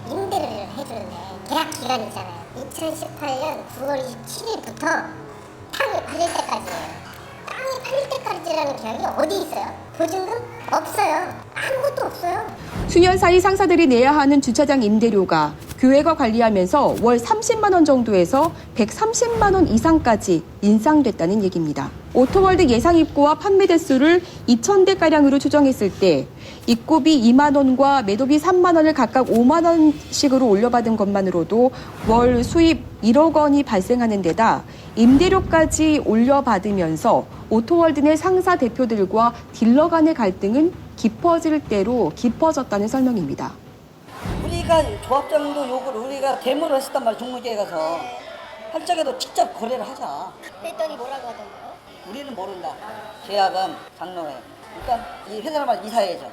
임대를 해주는데 계약 기간이 있잖아요. 2018년 9월 27일부터 땅이 팔릴 때까지예요. 땅이 팔릴 때까지라는 계약이 어디 있어요? 보증금? 없어요. 아무것도 없어요. 수년 사이 상사들이 내야 하는 주차장 임대료가 교회가 관리하면서 월 30만 원 정도에서 130만 원 이상까지 인상됐다는 얘기입니다. 오토월드 예상 입고와 판매 대수를 2,000대가량으로 추정했을 때 입고비 2만 원과 매도비 3만 원을 각각 5만 원씩으로 올려받은 것만으로도 월 수입 1억 원이 발생하는 데다 임대료까지 올려받으면서 오토월드 내 상사 대표들과 딜러 간의 갈등은 깊어질 대로 깊어졌다는 설명입니다. 우리가 조합장도 요구를 우리가 데모를 했었단 말이야. 종로교회 가서 할 적에도 직접 거래를 하자. 그랬더니 뭐라고 하던가요? 우리는 모른다. 계약은 장로회. 그러니까 이 회사를 말 이사회죠.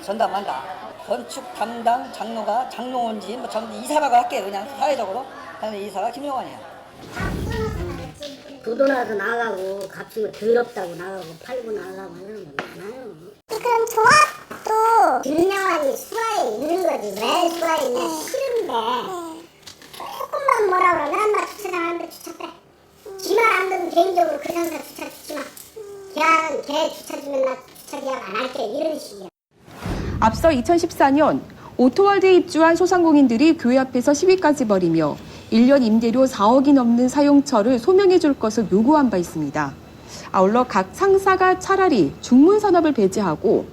전담한다. 건축 담당 장로가 장로원지 뭐 전부 이사라고 할게요. 그냥 사회적으로. 그다음에 이사가 김용환이야. 부도나서 나가고 값이 더럽다고 나가고 팔고 나가고 하는 건 많아요. 그럼 조합도 김영환이 수하에 있는 거지 왜 수하에 있냐 싫은데 조금만 뭐라 그러면 나 주차장하는데 주차 빼. 지만 안 되면 개인적으로 그 상사 주차 주지 마. 걔는 걔 주차 주면 나 주차 계약 안 할게 이런 식이야. 앞서 2014년 오토월드에 입주한 소상공인들이 교회 앞에서 시위까지 벌이며 1년 임대료 4억이 넘는 사용처를 소명해 줄 것을 요구한 바 있습니다. 아울러 각 상사가 차라리 중문산업을 배제하고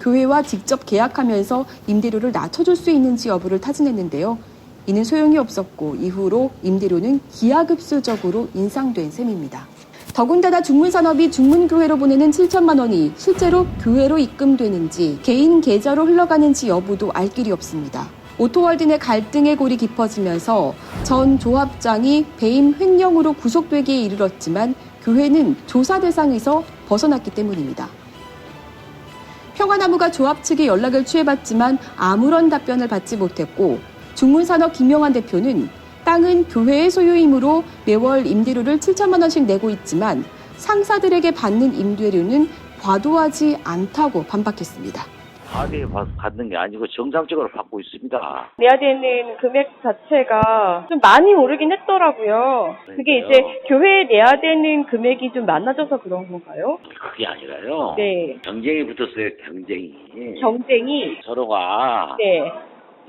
교회와 직접 계약하면서 임대료를 낮춰줄 수 있는지 여부를 타진했는데요. 이는 소용이 없었고 이후로 임대료는 기하급수적으로 인상된 셈입니다. 더군다나 중문산업이 중문교회로 보내는 7천만 원이 실제로 교회로 입금되는지 개인 계좌로 흘러가는지 여부도 알 길이 없습니다. 오토월드 내 갈등의 골이 깊어지면서 전 조합장이 배임 횡령으로 구속되기에 이르렀지만 교회는 조사 대상에서 벗어났기 때문입니다. 평화나무가 조합 측의 연락을 취해봤지만 아무런 답변을 받지 못했고 중문산업 김영환 대표는 땅은 교회의 소유이므로 매월 임대료를 7천만 원씩 내고 있지만 상사들에게 받는 임대료는 과도하지 않다고 반박했습니다. 과대에 받는 게 아니고 정상적으로 받고 있습니다. 내야 되는 금액 자체가 좀 많이 오르긴 했더라고요. 그게 이제 교회에 내야 되는 금액이 좀 많아져서 그런 건가요? 그게 아니라요. 네. 경쟁이 붙었어요. 경쟁이? 서로가 네.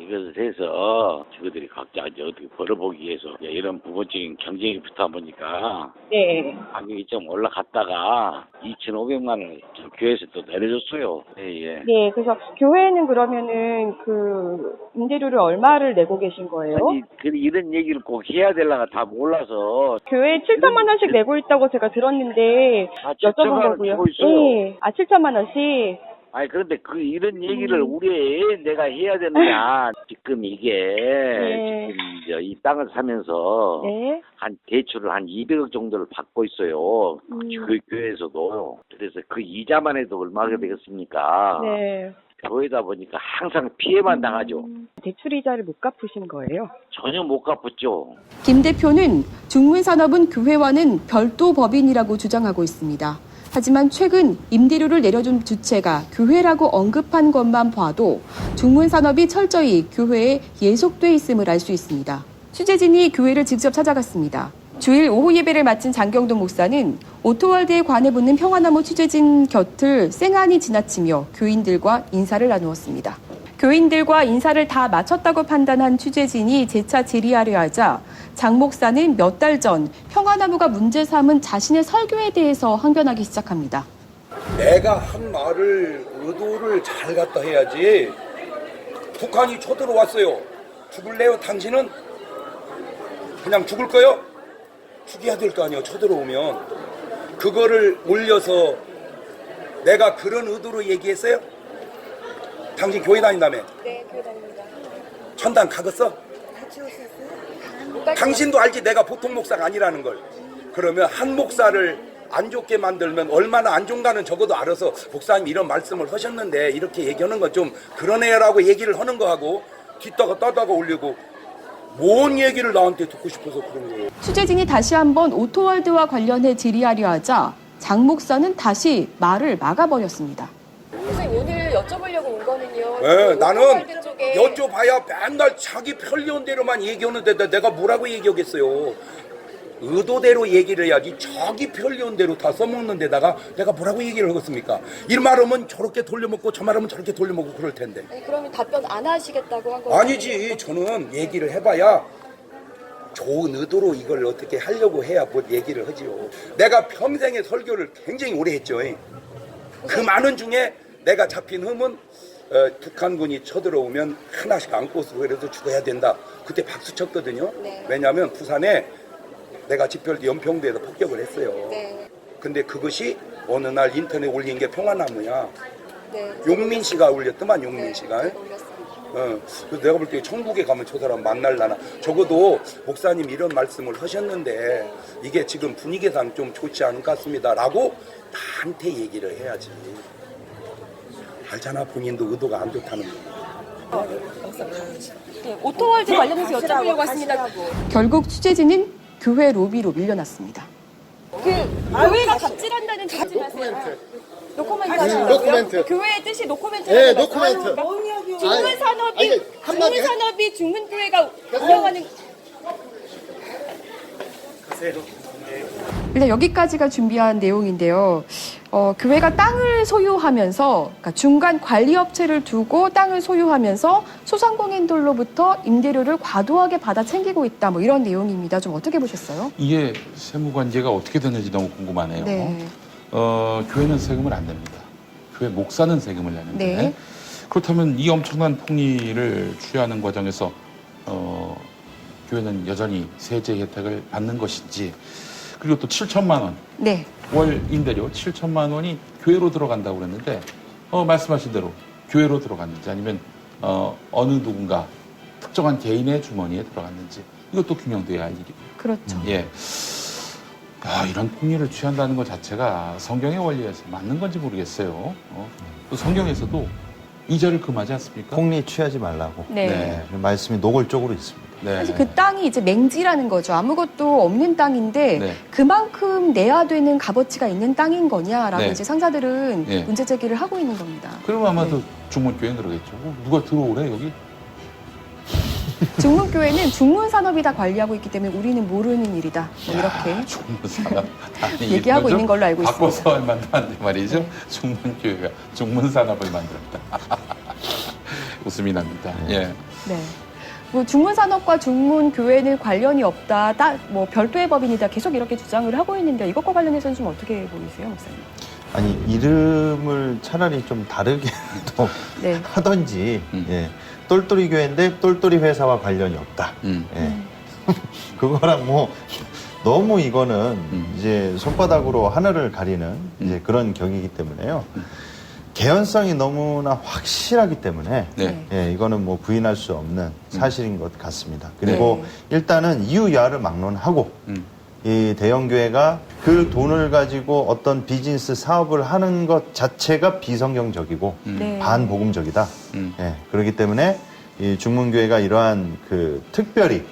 이것에 대해서 저희들이 각자 이제 어떻게 벌어보기 위해서 이런 부분적인 경쟁이 붙다 보니까 네. 가격이 좀 올라갔다가 2,500만 원을 교회에서 또 내려줬어요. 예. 네, 그래서 교회는 그러면은 그 임대료를 얼마를 내고 계신 거예요? 아니, 이런 얘기를 꼭 해야 되려가 다 몰라서. 교회에 7천만 원씩 내고 있다고 제가 들었는데 여쭤본 거고요. 네. 7천만 원씩? 아니 그런데 이런 얘기를 우리에 내가 해야 되느냐. 지금 이게 네. 지금 이제 이 땅을 사면서 네. 한 대출을 한 200억 정도를 받고 있어요. 그 교회에서도. 그래서 그 이자만 해도 얼마가 되겠습니까? 네. 교회다 보니까 항상 피해만 당하죠. 대출 이자를 못 갚으신 거예요? 전혀 못 갚았죠. 김 대표는 중문산업은 교회와는 별도 법인이라고 주장하고 있습니다. 하지만 최근 임대료를 내려준 주체가 교회라고 언급한 것만 봐도 중문산업이 철저히 교회에 예속돼 있음을 알 수 있습니다. 취재진이 교회를 직접 찾아갔습니다. 주일 오후 예배를 마친 장경동 목사는 오토월드에 관해 묻는 평화나무 취재진 곁을 쌩안이 지나치며 교인들과 인사를 나누었습니다. 교인들과 인사를 다 마쳤다고 판단한 취재진이 재차 질의하려 하자 장 목사는 몇 달 전 평화나무가 문제 삼은 자신의 설교에 대해서 항변하기 시작합니다. 내가 한 말을 의도를 잘 갖다 해야지. 북한이 쳐들어왔어요. 죽을래요? 당신은? 그냥 죽을 거요? 죽여야 될 거 아니에요. 쳐들어오면. 그거를 올려서 내가 그런 의도로 얘기했어요? 당신 교회 다닌다며? 네, 교회 다닙니다. 천당 가겠어? 같이 오셨어요? 당신도 알지 내가 보통 목사가 아니라는 걸. 그러면 한 목사를 안 좋게 만들면 얼마나 안 좋은가는 적어도 알아서 목사님 이런 말씀을 하셨는데 이렇게 얘기하는 건 좀 그러네라고 얘기를 하는 거하고 뒷다가 따다가 올리고 뭔 얘기를 나한테 듣고 싶어서 그런 거예요. 취재진이 다시 한번 오토월드와 관련해 질의하려 하자 장 목사는 다시 말을 막아버렸습니다. 선생님 오늘 여쭤보려고 온 거는요. 네, 나는 쪽에... 여쭤봐야 맨날 자기 편리한 대로만 얘기하는데 내가 뭐라고 얘기하겠어요. 의도대로 얘기를 해야지 저기 편리한 대로 다 써먹는 데다가 내가 뭐라고 얘기를 하겠습니까? 이 말하면 저렇게 돌려먹고 저 말하면 저렇게 돌려먹고 그럴 텐데. 아니, 그러면 답변 안 하시겠다고 한 거예요? 아니지. 저는 얘기를 해봐야 좋은 의도로 이걸 어떻게 하려고 해야 뭐 얘기를 하지요. 내가 평생에 설교를 굉장히 오래 했죠. 그 많은 중에 내가 잡힌 흠은 북한군이 쳐들어오면 하나씩 안고서 그래도 죽어야 된다. 그때 박수 쳤거든요. 네. 왜냐하면 부산에 내가 집결 연평도에서 폭격을 했어요. 네. 근데 그것이 어느 날 인터넷에 올린 게 평화나무야. 네. 용민 씨가 올렸더만, 용민 씨가. 네, 올렸습니다. 그래서 내가 볼 때 천국에 가면 저 사람 만날라나. 적어도 목사님 이런 말씀을 하셨는데 이게 지금 분위기상 좀 좋지 않은 것 같습니다. 라고 나한테 얘기를 해야지. 알잖아, 본인도 의도가 안 좋다는 거. 네, 오토월드 관련해서 여쭤보려고 왔습니다. 결국 취재진은 교회 로비로 밀려났습니다. 교회가 갑질한다는 얘기 말씀하세요. 노코멘트 하시라고요? 노코멘트. 교회의 뜻이 노코멘트. 네, 노코멘트. 중문산업이 중문교회가 운영하는. 일단 여기까지가 준비한 내용인데요. 교회가 땅을 소유하면서, 그러니까 중간 관리업체를 두고 땅을 소유하면서 소상공인들로부터 임대료를 과도하게 받아 챙기고 있다. 뭐 이런 내용입니다. 좀 어떻게 보셨어요? 이게 세무관계가 어떻게 됐는지 너무 궁금하네요. 네. 교회는 세금을 안 냅니다. 교회 목사는 세금을 내는데 네. 그렇다면 이 엄청난 폭리를 취하는 과정에서 교회는 여전히 세제 혜택을 받는 것인지, 그리고 또 7천만 원 네. 월 임대료 7천만 원이 교회로 들어간다고 그랬는데 말씀하신 대로 교회로 들어갔는지 아니면 어느 누군가 특정한 개인의 주머니에 들어갔는지 이것도 규명돼야 할 일이고요. 그렇죠. 예. 이런 폭리를 취한다는 것 자체가 성경의 원리에서 맞는 건지 모르겠어요. 또 성경에서도 이절을 금하지 않습니까? 폭리 취하지 말라고. 네. 말씀이 노골적으로 있습니다. 네. 사실 그 땅이 이제 맹지라는 거죠. 아무것도 없는 땅인데 네. 그만큼 내야 되는 값어치가 있는 땅인 거냐라고 네. 이제 상사들은 네. 문제 제기를 하고 있는 겁니다. 그럼 아마도 중문교회는 그러겠죠. 누가 들어오래 여기? 중문교회는 중문산업이 다 관리하고 있기 때문에 우리는 모르는 일이다. 뭐 이렇게 중문산업 얘기하고 있는 걸로 알고 있습니다. 바꿔서 할 만도 한데 말이죠. 중문교회가 중문산업을 만들었다. 웃음이 납니다. 예. 네. 뭐 중문산업과 중문교회는 관련이 없다. 뭐 별도의 법인이다. 계속 이렇게 주장을 하고 있는데 이것과 관련해서는 좀 어떻게 보이세요, 목사님? 아니, 이름을 차라리 좀 다르게 또 네. 하던지. 예. 똘똘이 교회인데 똘똘이 회사와 관련이 없다. 예. 그거랑 뭐 너무 이거는 이제 손바닥으로 하늘을 가리는 이제 그런 격이기 때문에요. 개연성이 너무나 확실하기 때문에 네. 예, 이거는 뭐 부인할 수 없는 사실인 것 같습니다. 그리고 일단은 이유야를 막론하고 이 대형교회가 그 돈을 가지고 어떤 비즈니스 사업을 하는 것 자체가 비성경적이고 네. 반복음적이다. 예, 그렇기 때문에 이 중문교회가 이러한 그 특별히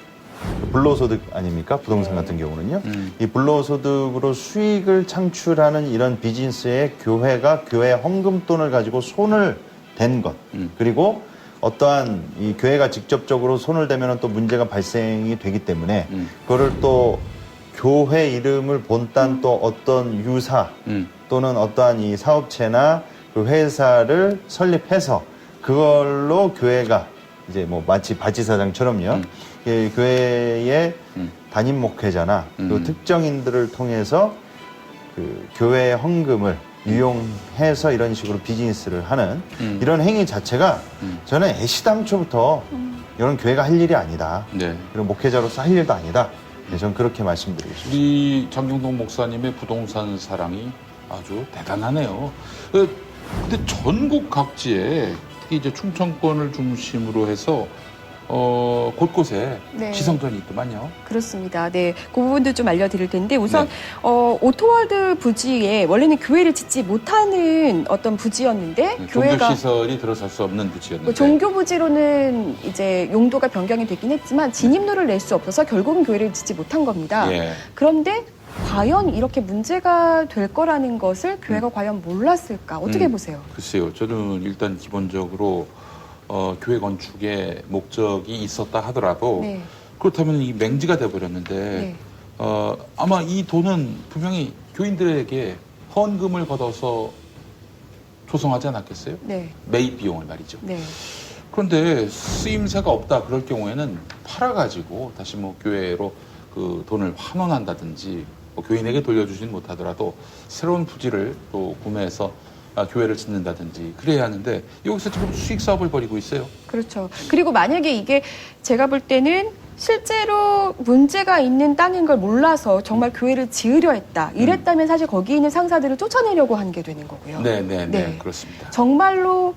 불로소득 아닙니까? 부동산 같은 경우는요. 이 불로소득으로 수익을 창출하는 이런 비즈니스에 교회가 교회 헌금돈을 가지고 손을 댄 것. 그리고 어떠한 이 교회가 직접적으로 손을 대면 또 문제가 발생이 되기 때문에 그거를 또 교회 이름을 본딴 또 어떤 유사 또는 어떠한 이 사업체나 그 회사를 설립해서 그걸로 교회가 이제 뭐 마치 바지사장처럼요. 이 교회의 담임 목회자나 또 특정인들을 통해서 그 교회의 헌금을 유용해서 이런 식으로 비즈니스를 하는 이런 행위 자체가 저는 애시당초부터 이런 교회가 할 일이 아니다. 네. 이런 목회자로서 할 일도 아니다. 네, 저는 그렇게 말씀드리고 싶습니다. 우리 장경동 목사님의 부동산 사랑이 아주 대단하네요. 근데 전국 각지에 특히 이제 충청권을 중심으로 해서 곳곳에 네. 지성전이 있더만요. 그렇습니다. 네, 그 부분도 좀 알려드릴 텐데 우선 오토월드 부지에 원래는 교회를 짓지 못하는 어떤 부지였는데 교회가 종교시설이 들어설 수 없는 부지였는데 종교 부지로는 이제 용도가 변경이 되긴 했지만 진입로를 낼 수 없어서 결국은 교회를 짓지 못한 겁니다. 예. 그런데 과연 이렇게 문제가 될 거라는 것을 교회가 과연 몰랐을까? 어떻게 보세요? 글쎄요. 저는 일단 기본적으로 교회 건축에 목적이 있었다 하더라도 네. 그렇다면 이 맹지가 돼버렸는데 네. 아마 이 돈은 분명히 교인들에게 헌금을 걷어서 조성하지 않았겠어요? 네. 매입 비용을 말이죠. 네. 그런데 쓰임새가 없다 그럴 경우에는 팔아가지고 다시 뭐 교회로 그 돈을 환원한다든지 뭐 교인에게 돌려주진 못하더라도 새로운 부지를 또 구매해서 교회를 짓는다든지 그래야 하는데 여기서 지금 수익 사업을 벌이고 있어요. 그렇죠. 그리고 만약에 이게 제가 볼 때는 실제로 문제가 있는 땅인 걸 몰라서 정말 교회를 지으려 했다. 이랬다면 사실 거기 있는 상사들을 쫓아내려고 한 게 되는 거고요. 네, 그렇습니다. 정말로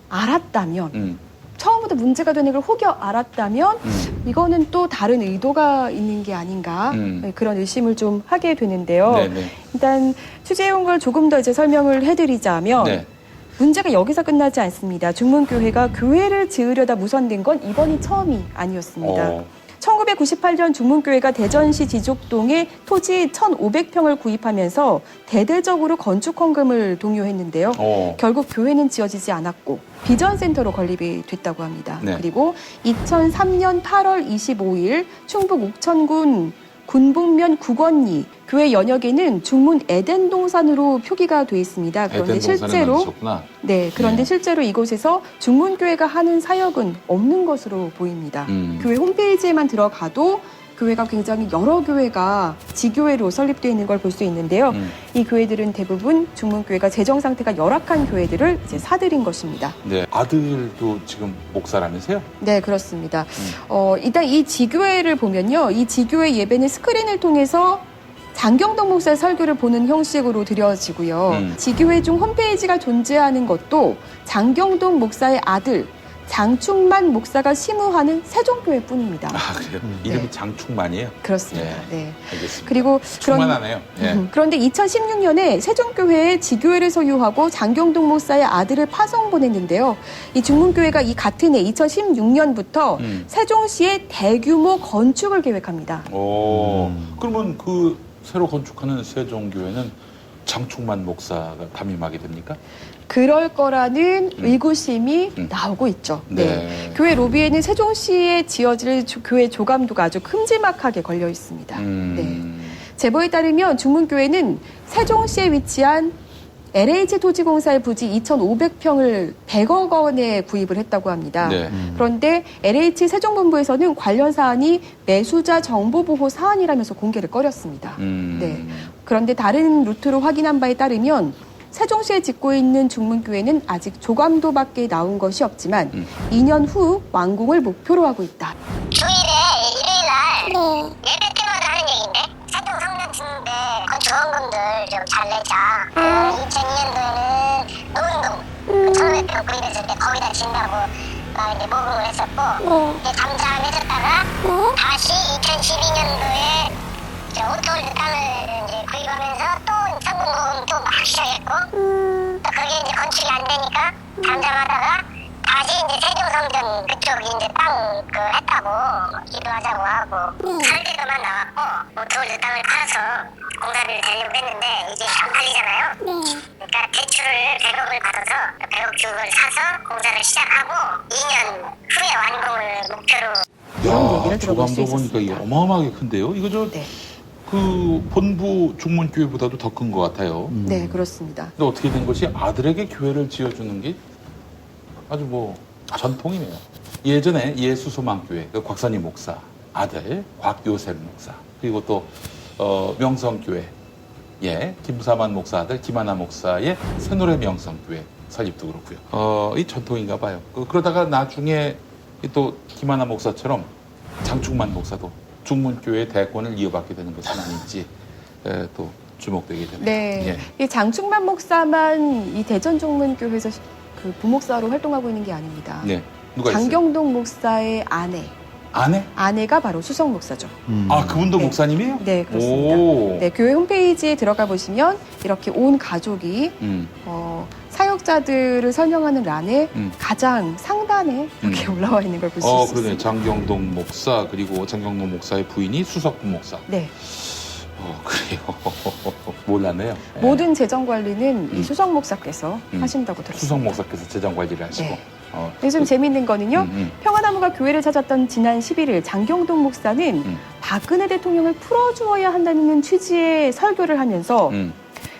알았다면 처음부터 문제가 되는 걸 혹여 알았다면 이거는 또 다른 의도가 있는 게 아닌가 네, 그런 의심을 좀 하게 되는데요. 네네. 일단 취재해온 걸 조금 더 이제 설명을 해드리자면 네. 문제가 여기서 끝나지 않습니다. 중문교회가 교회를 지으려다 무산된 건 이번이 처음이 아니었습니다. 1998년 중문교회가 대전시 지족동에 토지 1,500평을 구입하면서 대대적으로 건축 헌금을 독려했는데요. 결국 교회는 지어지지 않았고 비전센터로 건립이 됐다고 합니다. 네. 그리고 2003년 8월 25일 충북 옥천군 군북면 국원리 교회 연역에는 중문 에덴 동산으로 표기가 돼 있습니다. 그런데 실제로 그런데 실제로 이곳에서 중문교회가 하는 사역은 없는 것으로 보입니다. 교회 홈페이지에만 들어가도 교회가 굉장히 여러 교회가 지교회로 설립되어 있는 걸 볼 수 있는데요. 이 교회들은 대부분 중문교회가 재정 상태가 열악한 교회들을 이제 사들인 것입니다. 네, 아들도 지금 목사라면서요? 네, 그렇습니다. 일단 이 지교회를 보면요. 이 지교회 예배는 스크린을 통해서 장경동 목사의 설교를 보는 형식으로 드려지고요. 지교회 중 홈페이지가 존재하는 것도 장경동 목사의 아들 장충만 목사가 심우하는 세종교회뿐입니다. 아, 그래요? 이름이 장충만이에요? 그렇습니다. 네. 알겠습니다. 그리고 충만하네요. 그런데 2016년에 세종교회에 지교회를 소유하고 장경동 목사의 아들을 파송 보냈는데요. 이 중문교회가 이 같은 해 2016년부터 세종시에 대규모 건축을 계획합니다. 그러면 그 새로 건축하는 세종교회는 장충만 목사가 담임하게 됩니까? 그럴 거라는 의구심이 나오고 있죠. 네. 교회 로비에는 세종시에 지어질 교회 조감도가 아주 큼지막하게 걸려 있습니다. 네. 제보에 따르면 중문교회는 세종시에 위치한 LH 토지공사의 부지 2,500평을 100억 원에 구입을 했다고 합니다. 네. 그런데 LH 세종본부에서는 관련 사안이 매수자 정보보호 사안이라면서 공개를 꺼렸습니다. 네. 그런데 다른 루트로 확인한 바에 따르면 세종시에 짓고 있는 중문교회는 아직 조감도밖에 나온 것이 없지만 2년 후 완공을 목표로 하고 있다. 주일에 일요일 날 예배 때마다 하는 얘기인데 세종 성당 짓는데 건축 헌금들 좀 잘 내자. 2002년도에는 노은동 1,500평 구입했을 때 거기다 짓는다고 이제 모금을 했었고 이제 잠잠해졌다가 다시 2012년도에 오토월드 땅을 이제 구입하면서 또 성금 모금 또 막 시작했고 또 그게 이제 건축이 안 되니까 잠잠하다가 다시 이제 세종성전 그쪽이 이제 땅 했다고 기도하자고 하고 설계도만 나왔고 오토월드 땅을 팔아서 공사비를 대려고 했는데 이게 안 팔리잖아요. 그러니까 대출을 100억을 받아서 100억 주고를 사서 공사를 시작하고 2년 후에 완공을 목표로. 야, 조감도 보니까 이게 어마어마하게 큰데요. 이거 그 본부 중문교회보다도 더 큰 것 같아요. 네, 그렇습니다. 근데 어떻게 된 것이 아들에게 교회를 지어주는 게 아주 뭐 전통이네요. 예전에 예수소망교회 그 곽선희 목사 아들 곽요셉 목사 그리고 또 명성교회 김사만 목사 아들 김하나 목사의 새노래 명성교회 설립도 그렇고요. 이 전통인가 봐요. 그러다가 나중에 또 김하나 목사처럼 장충만 목사도 중문교회의 대권을 이어받게 되는 것은 아닌지 또 주목되게 되네요. 네, 이 장충만 목사만 이 대전 중문교회에서 그 부목사로 활동하고 있는 게 아닙니다. 네, 누가 있어요? 장경동 목사의 아내. 아내가 바로 수석 목사죠. 아, 그분도 목사님이에요? 네, 그렇습니다. 네, 교회 홈페이지에 들어가 보시면 이렇게 온 가족이 사역자들을 설명하는 란에 가장 상단에 이렇게 올라와 있는 걸 볼 수 있습니다. 그러네. 장경동 목사 그리고 장경동 목사의 부인이 수석 부목사. 네. 그래요. 몰랐네요. 예. 모든 재정 관리는 이 음. 수석 목사께서 음. 하신다고 들었습니다. 수석 목사께서 재정 관리를 하시고. 네. 근데 좀 재미있는 거는요. 음. 평화나무가 교회를 찾았던 지난 11일 장경동 목사는 박근혜 대통령을 풀어주어야 한다는 취지의 설교를 하면서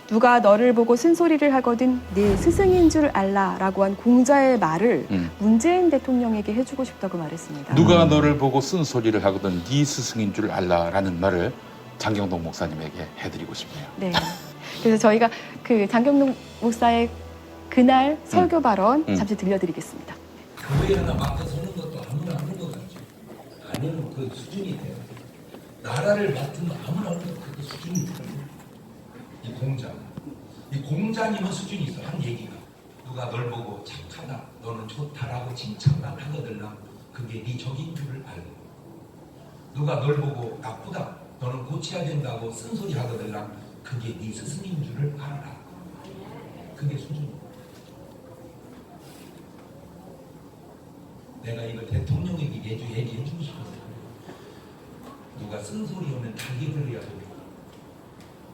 누가 너를 보고 쓴소리를 하거든 내 스승인 줄 알라라고 한 공자의 말을 문재인 대통령에게 해주고 싶다고 말했습니다. 누가 너를 보고 쓴소리를 하거든 네 스승인 줄 알라라는 말을 장경동 목사님에게 해드리고 싶네요. 네. 그래서 저희가 그 장경동 목사의 그날 설교 발언 잠시 들려드리겠습니다. 교회 하나 맡아서는 것도 아무나 하는 것 같죠. 아니면 그 수준이 돼요. 나라를 맡으면 아무나 하는 것 그 수준이 돼요. 이 공자님은 수준이 있어. 한 얘기가 누가 널 보고 착하다, 너는 좋다라고 칭찬만 하거들랑 그게 네 적인 줄을 알고, 누가 널 보고 나쁘다, 너는 고쳐야 된다고 쓴소리 하거들랑 그게 네 스승인 줄을 알아라. 그게 수준이야. 내가 이걸 대통령에게 얘기해 주고 싶었어요. 누가 쓴소리 오면 달기 걸려야 됩니다.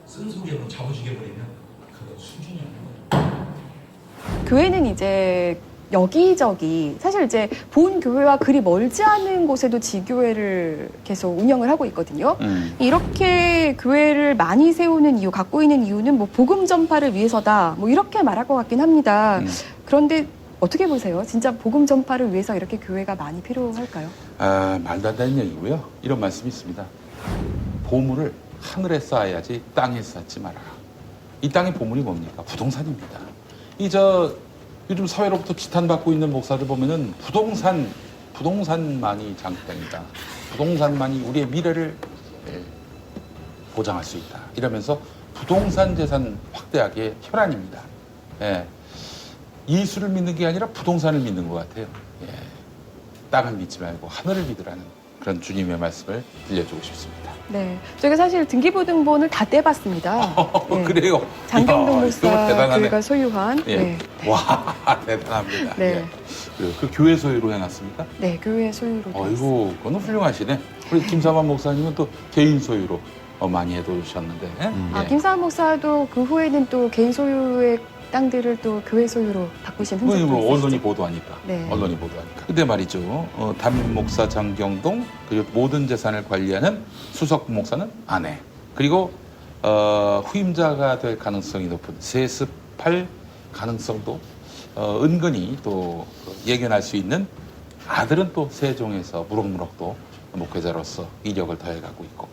쓴소리 오면 잡아 죽여버리면 그건 수준이 아닌 거예요. 교회는 이제 여기저기 사실 이제 본 교회와 그리 멀지 않은 곳에도 지교회를 계속 운영을 하고 있거든요. 이렇게 교회를 많이 세우는 이유, 갖고 있는 이유는 뭐 복음 전파를 위해서다, 뭐 이렇게 말할 것 같긴 합니다. 그런데 어떻게 보세요? 진짜 복음 전파를 위해서 이렇게 교회가 많이 필요할까요? 말도 안 되는 얘기고요. 이런 말씀이 있습니다. 보물을 하늘에 쌓아야지 땅에 쌓지 말아라. 이 땅의 보물이 뭡니까? 부동산입니다. 요즘 사회로부터 지탄받고 있는 목사들 보면은 부동산만이 장땡이다. 부동산만이 우리의 미래를 보장할 수 있다. 이러면서 부동산 재산 확대하기에 혈안입니다. 예. 예수를 믿는 게 아니라 부동산을 믿는 것 같아요. 예. 땅을 믿지 말고 하늘을 믿으라는 그런 주님의 말씀을 들려주고 싶습니다. 네, 저희가 사실 등기부등본을 다 떼봤습니다. 네. 그래요? 장경동 이야, 목사 대단하네. 교회가 소유한. 예. 네. 와, 대단합니다. 네. 예. 그 교회 소유로 해놨습니까? 네, 교회 소유로. 어이구, 그건 훌륭하시네. 우리 김사만 목사님은 또 개인 소유로 많이 해두셨는데. 예. 김사한 목사도 그 후에는 또 개인 소유의 땅들을 또 교회 소유로 바꾸신 흔적도 있으시죠. 언론이 보도하니까. 네. 언론이 보도하니까. 근데 말이죠. 담임 목사 장경동, 그리고 모든 재산을 관리하는 수석 목사는 아내. 그리고 후임자가 될 가능성이 높은 세습할 가능성도 은근히 또 예견할 수 있는 아들은 또 세종에서 무럭무럭 또 목회자로서 이력을 더해가고 있고,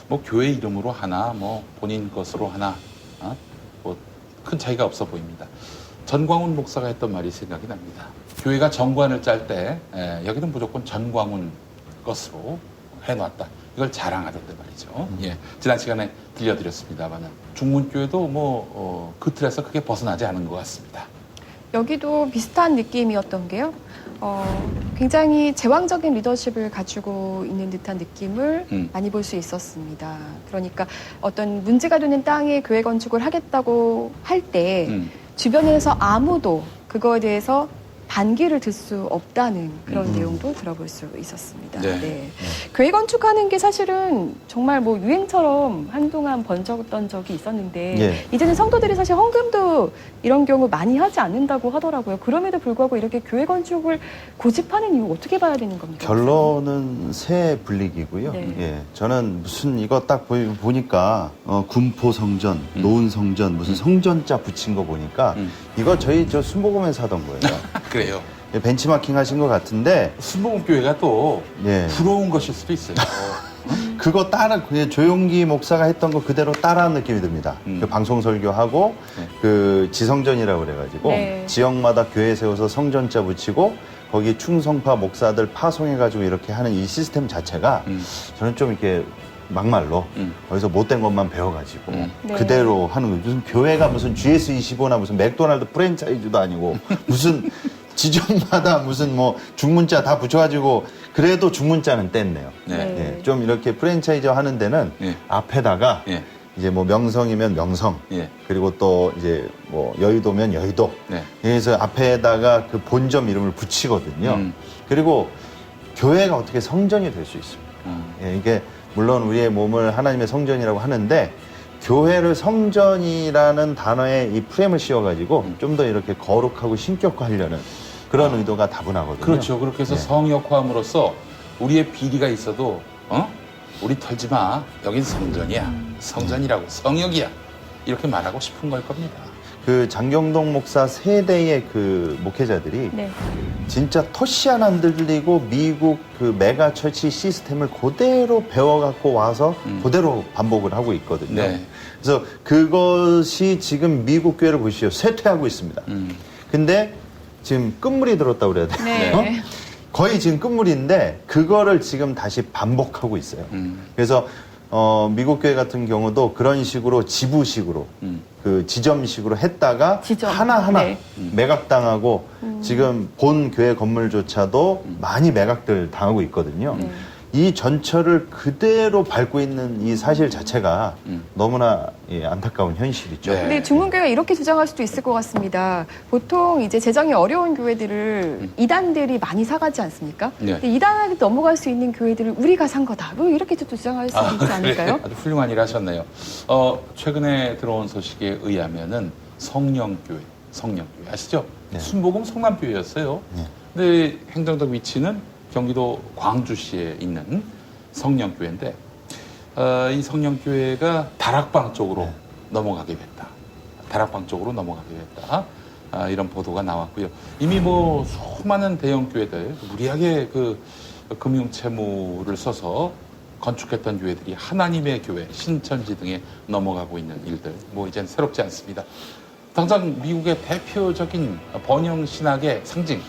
뭐 교회 이름으로 하나, 뭐 본인 것으로 하나, 뭐 큰 차이가 없어 보입니다. 전광훈 목사가 했던 말이 생각이 납니다. 교회가 정관을 짤 때 여기는 무조건 전광훈 것으로 해놨다. 이걸 자랑하던데 말이죠. 예, 지난 시간에 들려드렸습니다만 중문교회도 그 틀에서 크게 벗어나지 않은 것 같습니다. 여기도 비슷한 느낌이었던 게요. 굉장히 제왕적인 리더십을 가지고 있는 듯한 느낌을 많이 볼 수 있었습니다. 그러니까 어떤 문제가 되는 땅에 교회 건축을 하겠다고 할 때 주변에서 아무도 그거에 대해서 반기를 들 수 없다는 그런 내용도 들어볼 수 있었습니다. 네. 네. 교회 건축하는 게 사실은 정말 뭐 유행처럼 한동안 번졌던 적이 있었는데 예. 이제는 성도들이 사실 헌금도 이런 경우 많이 하지 않는다고 하더라고요. 그럼에도 불구하고 이렇게 교회 건축을 고집하는 이유 어떻게 봐야 되는 겁니까? 결론은 새 분리기고요. 네. 예, 저는 무슨 이거 딱 보니까 군포 성전, 노은 성전, 무슨 성전자 붙인 거 보니까 이거 저희 저 순복음에서 하던 거예요. 그래요. 예, 벤치마킹 하신 것 같은데 순복음교회가 또 예. 부러운 것일 수도 있어요. 그거 그냥 조용기 목사가 했던 거 그대로 따라한 느낌이 듭니다. 그 방송 설교하고 그 지성전이라고 그래가지고 네. 지역마다 교회 세워서 성전자 붙이고 거기 충성파 목사들 파송해가지고 이렇게 하는 이 시스템 자체가 저는 좀 이렇게 막말로 거기서 못된 것만 배워가지고 네. 그대로 하는 거예요. 무슨 교회가 무슨 GS25나 무슨 맥도날드 프랜차이즈도 아니고 무슨 지점마다 무슨 뭐 중문자 다 붙여가지고 그래도 중문자는 뗐네요. 네. 예, 좀 이렇게 프랜차이즈 하는 데는 앞에다가 이제 뭐 명성이면 명성, 그리고 또 이제 뭐 여의도면 여의도, 그래서 앞에다가 그 본점 이름을 붙이거든요. 그리고 교회가 어떻게 성전이 될 수 있습니까? 예, 이게 물론 우리의 몸을 하나님의 성전이라고 하는데 교회를 성전이라는 단어에 이 프레임을 씌워가지고 좀 더 이렇게 거룩하고 신격화하려는 그런 의도가 다분하거든요. 그렇죠. 그렇게 해서 네. 성역화함으로써 우리의 비리가 있어도 우리 털지 마. 여긴 성전이야. 성전이라고 성역이야. 이렇게 말하고 싶은 걸 겁니다. 그 장경동 목사 세대의 그 목회자들이 네. 진짜 토시 하나 안 들리고 미국 그 메가 처치 시스템을 그대로 배워갖고 와서 그대로 반복을 하고 있거든요. 네. 그래서 그것이 지금 미국 교회를 보시죠. 쇠퇴하고 있습니다. 근데 지금 끝물이 들었다고 그래야 되나요? 네. 거의 지금 끝물인데 그거를 지금 다시 반복하고 있어요. 그래서 미국 교회 같은 경우도 그런 식으로 지부식으로 그 지점식으로 했다가 지점. 하나하나 네. 매각당하고 지금 본 교회 건물조차도 많이 매각들 당하고 있거든요. 네. 이 전철을 그대로 밟고 있는 이 사실 자체가 너무나 안타까운 현실이죠. 네. 근데 중문교회가 이렇게 주장할 수도 있을 것 같습니다. 보통 이제 재정이 어려운 교회들을 이단들이 많이 사가지 않습니까? 네. 근데 이단한테 넘어갈 수 있는 교회들을 우리가 산 거다. 뭐 이렇게 또 주장할 수 있지 않을까요? 아주 훌륭한 일 하셨네요. 최근에 들어온 소식에 의하면은 성령교회 아시죠? 네. 순복음 성남교회였어요. 네. 근데 행정적 위치는 경기도 광주시에 있는 성령교회인데 이 성령교회가 다락방 쪽으로 넘어가게 됐다. 다락방 쪽으로 넘어가게 됐다. 이런 보도가 나왔고요. 이미 뭐 수많은 대형 교회들 무리하게 그 금융 채무를 써서 건축했던 교회들이 하나님의 교회, 신천지 등에 넘어가고 있는 일들 뭐 이젠 새롭지 않습니다. 당장 미국의 대표적인 번영 신학의 상징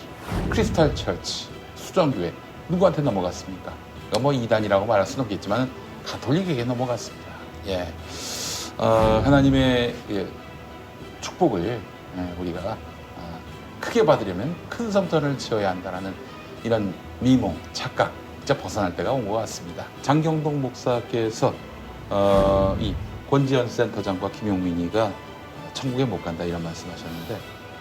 크리스탈 처치 수정교회 누구한테 넘어갔습니까? 그러니까 뭐 이단이라고 말할 수는 없겠지만 가톨릭에게 넘어갔습니다. 예, 하나님의 축복을 우리가 크게 받으려면 큰 성전을 지어야 한다라는 이런 미몽, 착각 이제 벗어날 때가 온 것 같습니다. 장경동 목사께서 이 권지현 센터장과 김용민이가 천국에 못 간다 이런 말씀하셨는데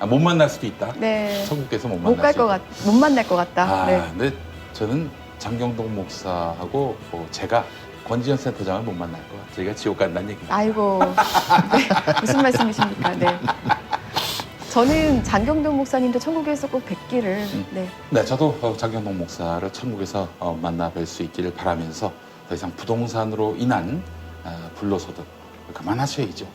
못 만날 수도 있다. 네. 천국에서 못 못 만날 갈 수 것 있다. 못 만날 것 같다. 네. 근데 저는 장경동 목사하고 제가 권지현 센터장을 못 만날 것 같아요. 저희가 지옥 간다는 얘기입니다. 아이고. 네. 무슨 말씀이십니까? 네. 저는 장경동 목사님도 천국에서 꼭 뵙기를. 네. 네, 저도 장경동 목사를 천국에서 만나 뵐 수 있기를 바라면서 더 이상 부동산으로 인한 불로소득 그만하셔야죠.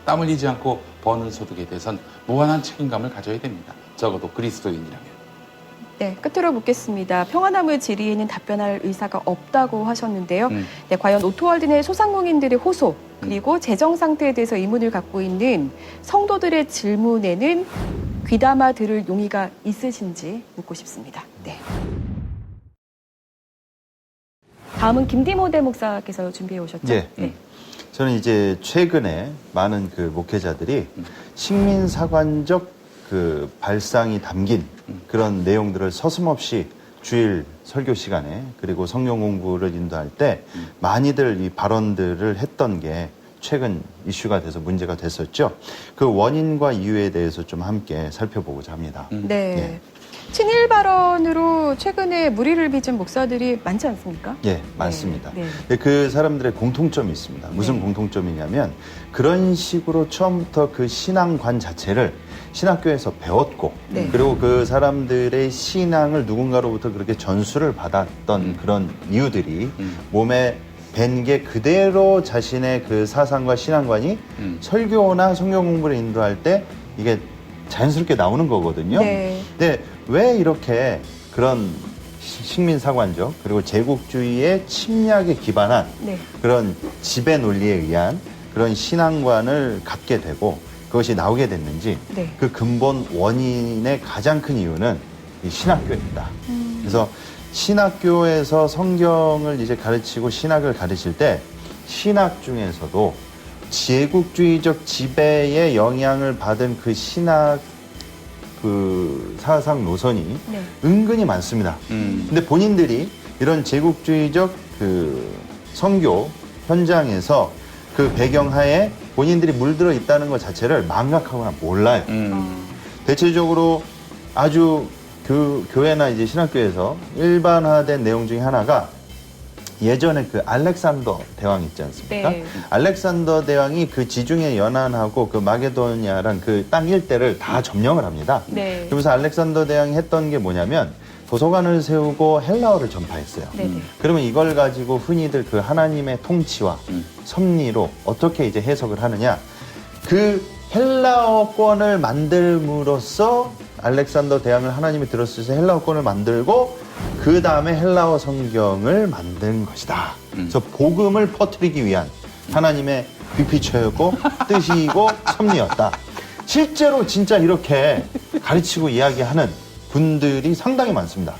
땀 흘리지 않고 버는 소득에 대해선 무한한 책임감을 가져야 됩니다. 적어도 그리스도인이라면. 네, 끝으로 묻겠습니다. 평화나무 질의에는 답변할 의사가 없다고 하셨는데요. 네, 과연 오토월드 내 소상공인들의 호소 그리고 재정 상태에 대해서 의문을 갖고 있는 성도들의 질문에는 귀담아 들을 용의가 있으신지 묻고 싶습니다. 네. 다음은 김디모데 목사께서 준비해 오셨죠? 예. 네. 저는 이제 최근에 많은 그 목회자들이 식민사관적 그 발상이 담긴 그런 내용들을 서슴없이 주일 설교 시간에 그리고 성경 공부를 인도할 때 많이들 이 발언들을 했던 게 최근 이슈가 돼서 문제가 됐었죠. 그 원인과 이유에 대해서 좀 함께 살펴보고자 합니다. 네. 예. 친일 발언으로 최근에 무리를 빚은 목사들이 많지 않습니까? 예, 많습니다. 네. 근데 그 사람들의 공통점이 있습니다. 무슨 네. 공통점이냐면 그런 식으로 처음부터 그 신앙관 자체를 신학교에서 배웠고 네. 그리고 그 사람들의 신앙을 누군가로부터 그렇게 전수를 받았던 그런 이유들이 몸에 밴 게 그대로 자신의 그 사상과 신앙관이 설교나 성경 공부를 인도할 때 이게 자연스럽게 나오는 거거든요. 네. 근데 왜 이렇게 그런 식민사관적 그리고 제국주의의 침략에 기반한 네. 그런 지배 논리에 의한 그런 신앙관을 갖게 되고 그것이 나오게 됐는지 네. 그 근본 원인의 가장 큰 이유는 이 신학교입니다. 그래서 신학교에서 성경을 이제 가르치고 신학을 가르칠 때 신학 중에서도 제국주의적 지배의 영향을 받은 그 신학 그 사상 노선이 네. 은근히 많습니다. 근데 본인들이 이런 제국주의적 그 선교 현장에서 그 배경하에 본인들이 물들어 있다는 것 자체를 망각하거나 몰라요. 대체적으로 아주 교회나 이제 신학교에서 일반화된 내용 중에 하나가 예전에 그 알렉산더 대왕 있지 않습니까? 네. 알렉산더 대왕이 그 지중해 연안하고 그 마게도니아랑 그 땅 일대를 다 점령을 합니다. 네. 그래서 알렉산더 대왕이 했던 게 뭐냐면 도서관을 세우고 헬라어를 전파했어요. 네네. 그러면 이걸 가지고 흔히들 그 하나님의 통치와 섭리로 어떻게 이제 해석을 하느냐? 그 헬라어권을 만들므로써 알렉산더 대왕을 하나님이 들었을 때 헬라어권을 만들고 그 다음에 헬라어 성경을 만든 것이다. 그래서 복음을 퍼뜨리기 위한 하나님의 빅피처였고 뜻이고 섭리였다. 실제로 진짜 이렇게 가르치고 이야기하는 분들이 상당히 많습니다.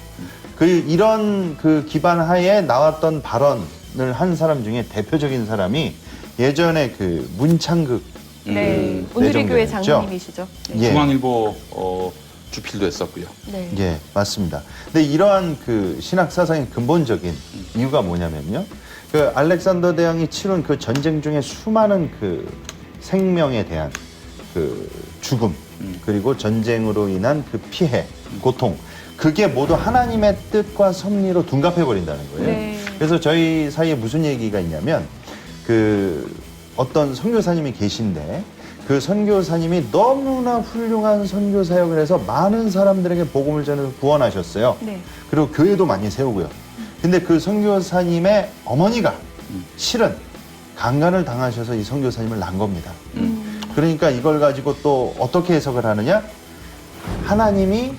이런 그 기반 하에 나왔던 발언을 한 사람 중에 대표적인 사람이 예전에 그 문창극 네. 오늘의 교회 장로님이시죠. 네. 예. 중앙일보 주필도 했었고요. 네. 예, 맞습니다. 근데 이러한 그 신학 사상의 근본적인 이유가 뭐냐면요. 그 알렉산더 대왕이 치룬 그 전쟁 중에 수많은 그 생명에 대한 그 죽음, 그리고 전쟁으로 인한 그 피해, 고통, 그게 모두 하나님의 뜻과 섭리로 둔갑해 버린다는 거예요. 네. 그래서 저희 사이에 무슨 얘기가 있냐면 그 어떤 선교사님이 계신데 그 선교사님이 너무나 훌륭한 선교 사역을 해서 많은 사람들에게 복음을 전해서 구원하셨어요. 네. 그리고 교회도 많이 세우고요. 근데 그 선교사님의 어머니가 실은 강간을 당하셔서 이 선교사님을 낳은 겁니다. 그러니까 이걸 가지고 또 어떻게 해석을 하느냐? 하나님이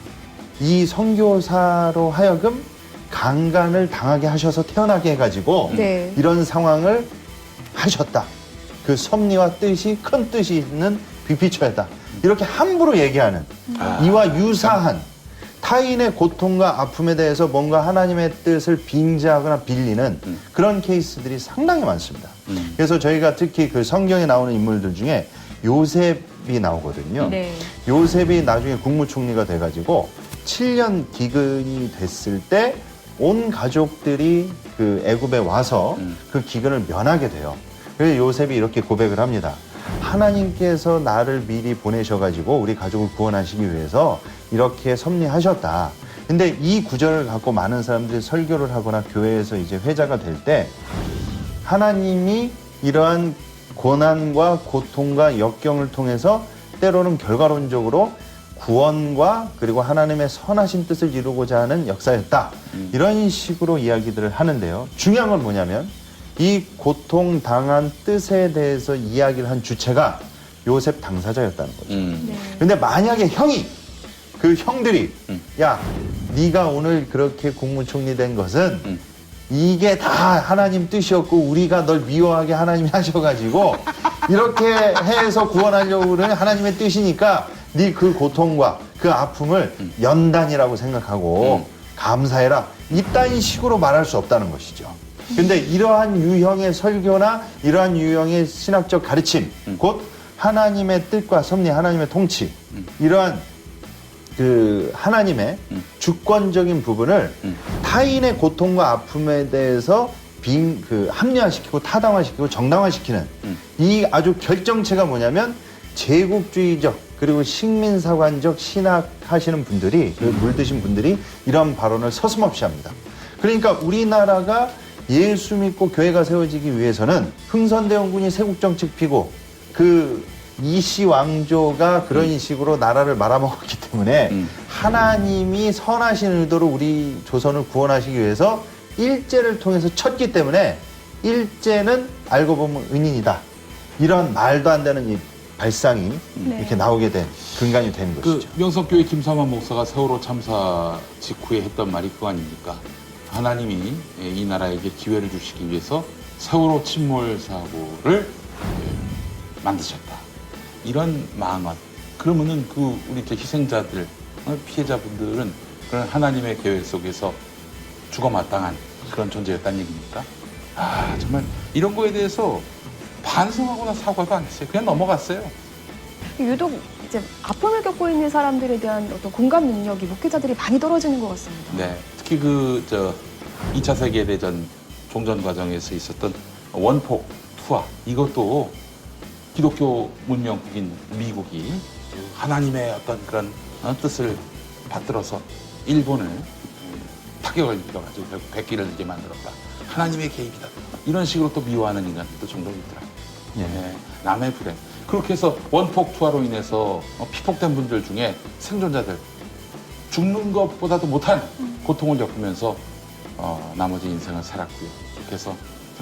이 선교사로 하여금 강간을 당하게 하셔서 태어나게 해가지고 네. 이런 상황을 하셨다. 그 섭리와 뜻이 큰 뜻이 있는 빅피처였다. 이렇게 함부로 얘기하는 이와 유사한 타인의 고통과 아픔에 대해서 뭔가 하나님의 뜻을 빙자하거나 빌리는 그런 케이스들이 상당히 많습니다. 그래서 저희가 특히 그 성경에 나오는 인물들 중에 요셉이 나오거든요. 네. 요셉이 나중에 국무총리가 돼가지고 7년 기근이 됐을 때 온 가족들이 그 애굽에 와서 그 기근을 면하게 돼요. 그래서 요셉이 이렇게 고백을 합니다. 하나님께서 나를 미리 보내셔가지고 우리 가족을 구원하시기 위해서 이렇게 섭리하셨다. 근데 이 구절을 갖고 많은 사람들이 설교를 하거나 교회에서 이제 회자가 될 때 하나님이 이러한 고난과 고통과 역경을 통해서 때로는 결과론적으로 구원과 그리고 하나님의 선하신 뜻을 이루고자 하는 역사였다. 이런 식으로 이야기들을 하는데요. 중요한 건 뭐냐면 이 고통당한 뜻에 대해서 이야기를 한 주체가 요셉 당사자였다는 거죠. 근데 만약에 그 형들이 야, 네가 오늘 그렇게 국무총리 된 것은 이게 다 하나님 뜻이었고 우리가 널 미워하게 하나님이 하셔가지고 이렇게 해서 구원하려고 그러는 하나님의 뜻이니까 네 그 고통과 그 아픔을 연단이라고 생각하고 감사해라. 이딴 식으로 말할 수 없다는 것이죠. 근데 이러한 유형의 설교나 이러한 유형의 신학적 가르침, 곧 하나님의 뜻과 섭리, 하나님의 통치, 이러한 그 하나님의 주권적인 부분을 타인의 고통과 아픔에 대해서 합리화시키고 타당화시키고 정당화시키는 이 아주 결정체가 뭐냐면 제국주의적 그리고 식민사관적 신학하시는 분들이 물드신 분들이 이런 발언을 서슴없이 합니다. 그러니까 우리나라가 예수 믿고 교회가 세워지기 위해서는 흥선대원군이 세국정책 피고 그 이씨 왕조가 그런 식으로 나라를 말아먹었기 때문에 하나님이 선하신 의도로 우리 조선을 구원하시기 위해서 일제를 통해서 쳤기 때문에 일제는 알고 보면 은인이다. 이런 말도 안 되는 이 발상이 이렇게 나오게 된 근간이 된 것이죠. 명성교회 김삼환 목사가 세월호 참사 직후에 했던 말이 그거 아닙니까? 하나님이 이 나라에게 기회를 주시기 위해서 세월호 침몰 사고를 만드셨다. 이런 망언. 그러면은 우리 희생자들, 피해자분들은 그런 하나님의 계획 속에서 죽어마땅한 그런 존재였다는 얘기입니까? 정말 이런 거에 대해서 반성하거나 사과도 안 했어요. 그냥 넘어갔어요. 유독 이제 아픔을 겪고 있는 사람들에 대한 어떤 공감 능력이 목회자들이 많이 떨어지는 것 같습니다. 네, 특히 2차 세계대전 종전 과정에서 있었던 원폭 투하, 이것도 기독교 문명국인 미국이 하나님의 어떤 그런 뜻을 받들어서 일본을 타격을 입혀가지고 결국 백기를 들게 만들었다. 하나님의 개입이다. 이런 식으로 또 미워하는 인간들도 종종 있더라. 예, 남의 불행. 그렇게 해서 원폭투하로 인해서 피폭된 분들 중에 생존자들 죽는 것보다도 못한 고통을 겪으면서 나머지 인생을 살았고요. 그렇게 해서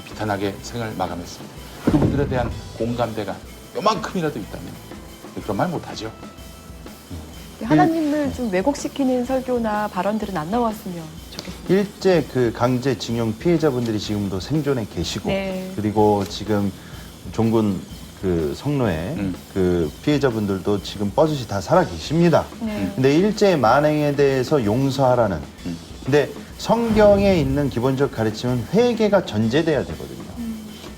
비탄하게 생을 마감했습니다. 그분들에 대한 공감대가 요만큼이라도 있다면 그런 말 못하죠. 하나님을 좀 왜곡시키는 설교나 발언들은 안 나왔으면 좋겠습니다. 일제 그 강제징용 피해자분들이 지금도 생존해 계시고 네. 그리고 지금 종군 그 성노예 그 피해자분들도 지금 뻐짓이 다 살아 계십니다. 근데 일제 만행에 대해서 용서하라는. 근데 성경에 있는 기본적 가르침은 회개가 전제돼야 되거든요.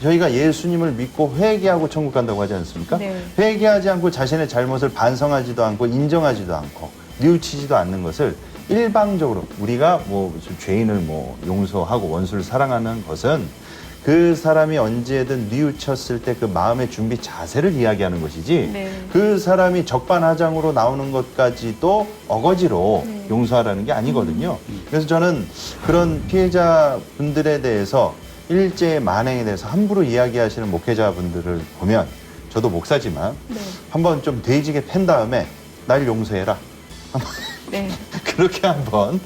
저희가 예수님을 믿고 회개하고 천국 간다고 하지 않습니까? 네. 회개하지 않고 자신의 잘못을 반성하지도 않고 인정하지도 않고 뉘우치지도 않는 것을 일방적으로 우리가 뭐 죄인을 뭐 용서하고 원수를 사랑하는 것은 그 사람이 언제든 뉘우쳤을 때 그 마음의 준비 자세를 이야기하는 것이지 네. 그 사람이 적반하장으로 나오는 것까지도 어거지로 용서하라는 게 아니거든요. 그래서 저는 그런 피해자분들에 대해서 일제의 만행에 대해서 함부로 이야기하시는 목회자분들을 보면 저도 목사지만 한번 좀 돼지게 팬 다음에 날 용서해라. 네. 그렇게 한번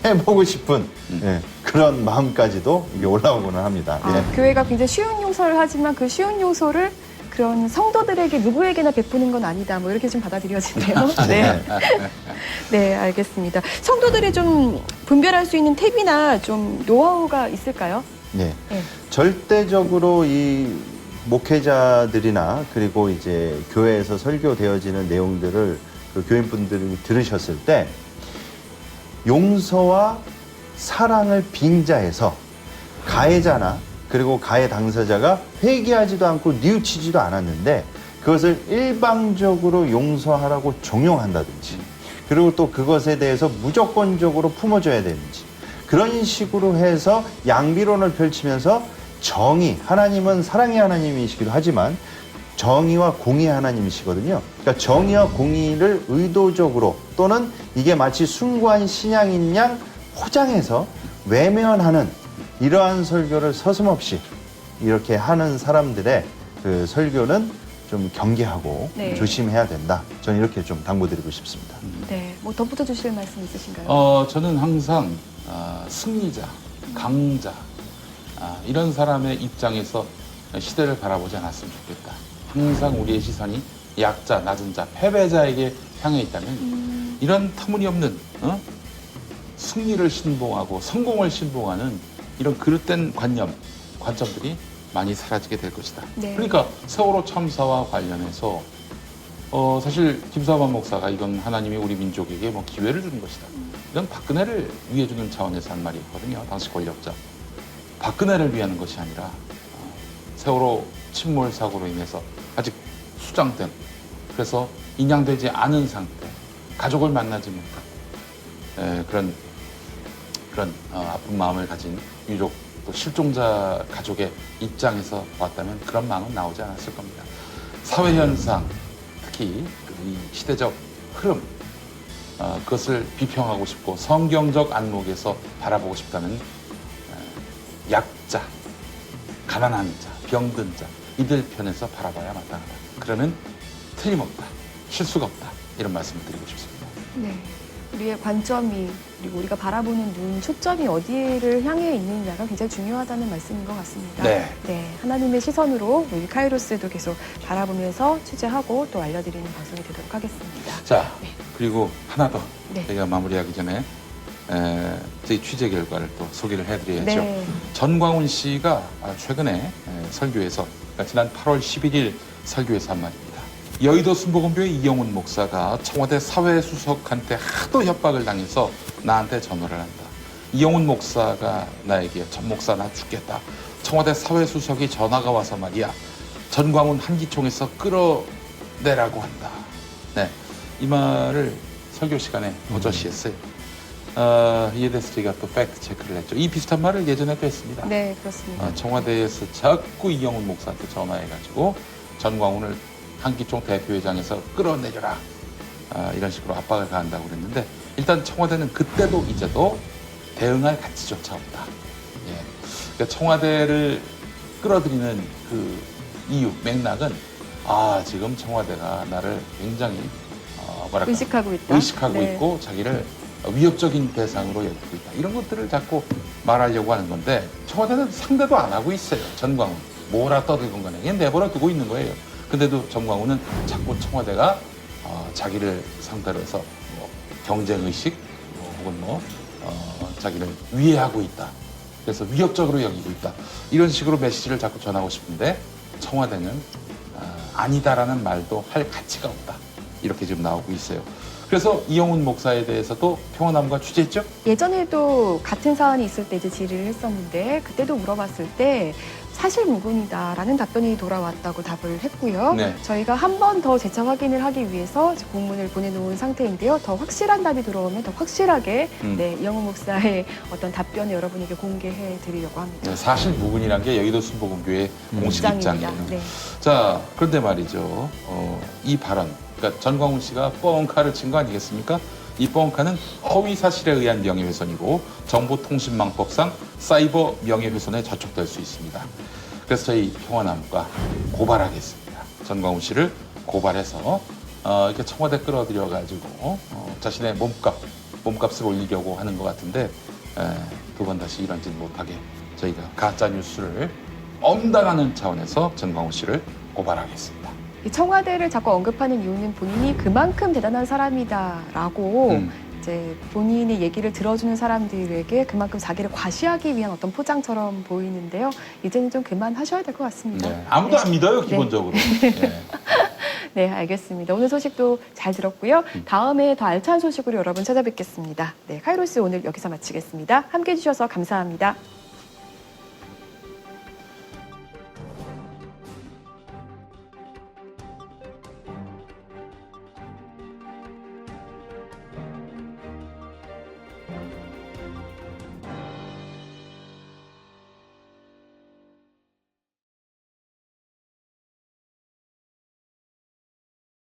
해보고 싶은 그런 마음까지도 이게 올라오고는 합니다. 교회가 굉장히 쉬운 용서를 하지만 그 쉬운 용서를 그런 성도들에게 누구에게나 베푸는 건 아니다. 뭐 이렇게 좀 받아들여지네요. 네. 네, 알겠습니다. 성도들이 좀 분별할 수 있는 팁이나 좀 노하우가 있을까요? 네. 절대적으로 이 목회자들이나 그리고 이제 교회에서 설교되어지는 내용들을 그 교인분들이 들으셨을 때 용서와 사랑을 빙자해서 가해자나 그리고 가해 당사자가 회개하지도 않고 뉘우치지도 않았는데 그것을 일방적으로 용서하라고 종용한다든지 그리고 또 그것에 대해서 무조건적으로 품어줘야 되는지 그런 식으로 해서 양비론을 펼치면서 정의, 하나님은 사랑의 하나님이시기도 하지만 정의와 공의의 하나님이시거든요. 그러니까 정의와 공의를 의도적으로 또는 이게 마치 숭고한 신앙인 양 포장해서 외면하는 이러한 설교를 서슴없이 이렇게 하는 사람들의 그 설교는 좀 경계하고 조심해야 된다. 저는 이렇게 좀 당부드리고 싶습니다. 네, 뭐 덧붙여 주실 말씀 있으신가요? 저는 항상 승리자, 강자 이런 사람의 입장에서 시대를 바라보지 않았으면 좋겠다. 항상 우리의 시선이 약자, 낮은 자, 패배자에게 향해 있다면 이런 터무니없는 승리를 신봉하고 성공을 신봉하는 이런 그릇된 관점들이 많이 사라지게 될 것이다. 네. 그러니까 세월호 참사와 관련해서 사실 김사반 목사가 이건 하나님이 우리 민족에게 뭐 기회를 주는 것이다. 이건 박근혜를 위해 주는 차원에서 한 말이었거든요. 당시 권력자. 박근혜를 위하는 것이 아니라 세월호 침몰 사고로 인해서 아직 수장된 그래서 인양되지 않은 상태 가족을 만나지 못한 그런 아픈 마음을 가진 유족 또 실종자 가족의 입장에서 봤다면 그런 마음은 나오지 않았을 겁니다. 사회 현상 특히 이 시대적 흐름 그것을 비평하고 싶고 성경적 안목에서 바라보고 싶다면 약자, 가난한 자, 병든 자 이들 편에서 바라봐야 마땅하다. 그러면 틀림없다, 실수가 없다 이런 말씀을 드리고 싶습니다. 네, 우리의 관점이 그리고 우리가 바라보는 눈, 초점이 어디를 향해 있느냐가 굉장히 중요하다는 말씀인 것 같습니다. 네. 하나님의 시선으로 우리 카이로스도 계속 바라보면서 취재하고 또 알려드리는 방송이 되도록 하겠습니다. 자, 그리고 하나 더 저희가 마무리하기 전에 저희 취재 결과를 또 소개를 해드려야죠. 네. 전광훈 씨가 최근에 설교에서 그러니까 지난 8월 11일 설교에서 한 말입니다. 여의도 순복음교회 이영훈 목사가 청와대 사회수석한테 하도 협박을 당해서 나한테 전화를 한다. 이영훈 목사가 나에게 전 목사 나 죽겠다. 청와대 사회수석이 전화가 와서 말이야. 전광훈 한기총에서 끌어내라고 한다. 네, 이 말을 설교 시간에 버젓이 했어요. 이에 대해서 저희가 또 팩트 체크를 했죠. 이 비슷한 말을 예전에도 했습니다. 네, 그렇습니다. 청와대에서 자꾸 이영훈 목사한테 전화해가지고 전광훈을 한기총 대표회장에서 끌어내려라 이런 식으로 압박을 가한다고 그랬는데 일단 청와대는 그때도 이제도 대응할 가치조차 없다. 그러니까 청와대를 끌어들이는 그 이유, 맥락은 지금 청와대가 나를 굉장히 의식하고 있다. 의식하고 네. 있고 자기를 위협적인 대상으로 여기고 있다. 이런 것들을 자꾸 말하려고 하는 건데 청와대는 상대도 안 하고 있어요. 전광훈. 뭐라 떠들건 간에 그냥 내버려 두고 있는 거예요. 근데도 전광훈은 자꾸 청와대가 자기를 상대로 해서 뭐 경쟁의식 혹은 자기를 위해하고 있다. 그래서 위협적으로 여기고 있다. 이런 식으로 메시지를 자꾸 전하고 싶은데 청와대는 아니다라는 말도 할 가치가 없다. 이렇게 지금 나오고 있어요. 그래서 이영훈 목사에 대해서도 평화나무가 취재했죠? 예전에도 같은 사안이 있을 때 이제 질의를 했었는데 그때도 물어봤을 때 사실 무근이다라는 답변이 돌아왔다고 답을 했고요. 네. 저희가 한 번 더 재차 확인을 하기 위해서 공문을 보내놓은 상태인데요. 더 확실한 답이 들어오면 더 확실하게 네, 이영훈 목사의 어떤 답변을 여러분에게 공개해 드리려고 합니다. 네, 사실 무근이란 게 여의도 순복음교회 공식 입장이에요. 네. 자, 그런데 말이죠. 이 발언, 그러니까 전광훈 씨가 뻥카를 친 거 아니겠습니까? 이 뻥카는 허위 사실에 의한 명예훼손이고 정보통신망법상 사이버 명예훼손에 저촉될 수 있습니다. 그래서 저희 평화나무가 고발하겠습니다. 전광훈 씨를 고발해서 이렇게 청와대 끌어들여가지고 자신의 몸값을 올리려고 하는 것 같은데 두 번 다시 이런 짓 못하게 저희가 가짜 뉴스를 엄당하는 차원에서 전광훈 씨를 고발하겠습니다. 이 청와대를 자꾸 언급하는 이유는 본인이 그만큼 대단한 사람이다라고 이제 본인의 얘기를 들어주는 사람들에게 그만큼 자기를 과시하기 위한 어떤 포장처럼 보이는데요. 이제는 좀 그만하셔야 될 것 같습니다. 네, 아무도 안 믿어요, 기본적으로. 네. 네, 알겠습니다. 오늘 소식도 잘 들었고요. 다음에 더 알찬 소식으로 여러분 찾아뵙겠습니다. 네, 카이로스 오늘 여기서 마치겠습니다. 함께해 주셔서 감사합니다.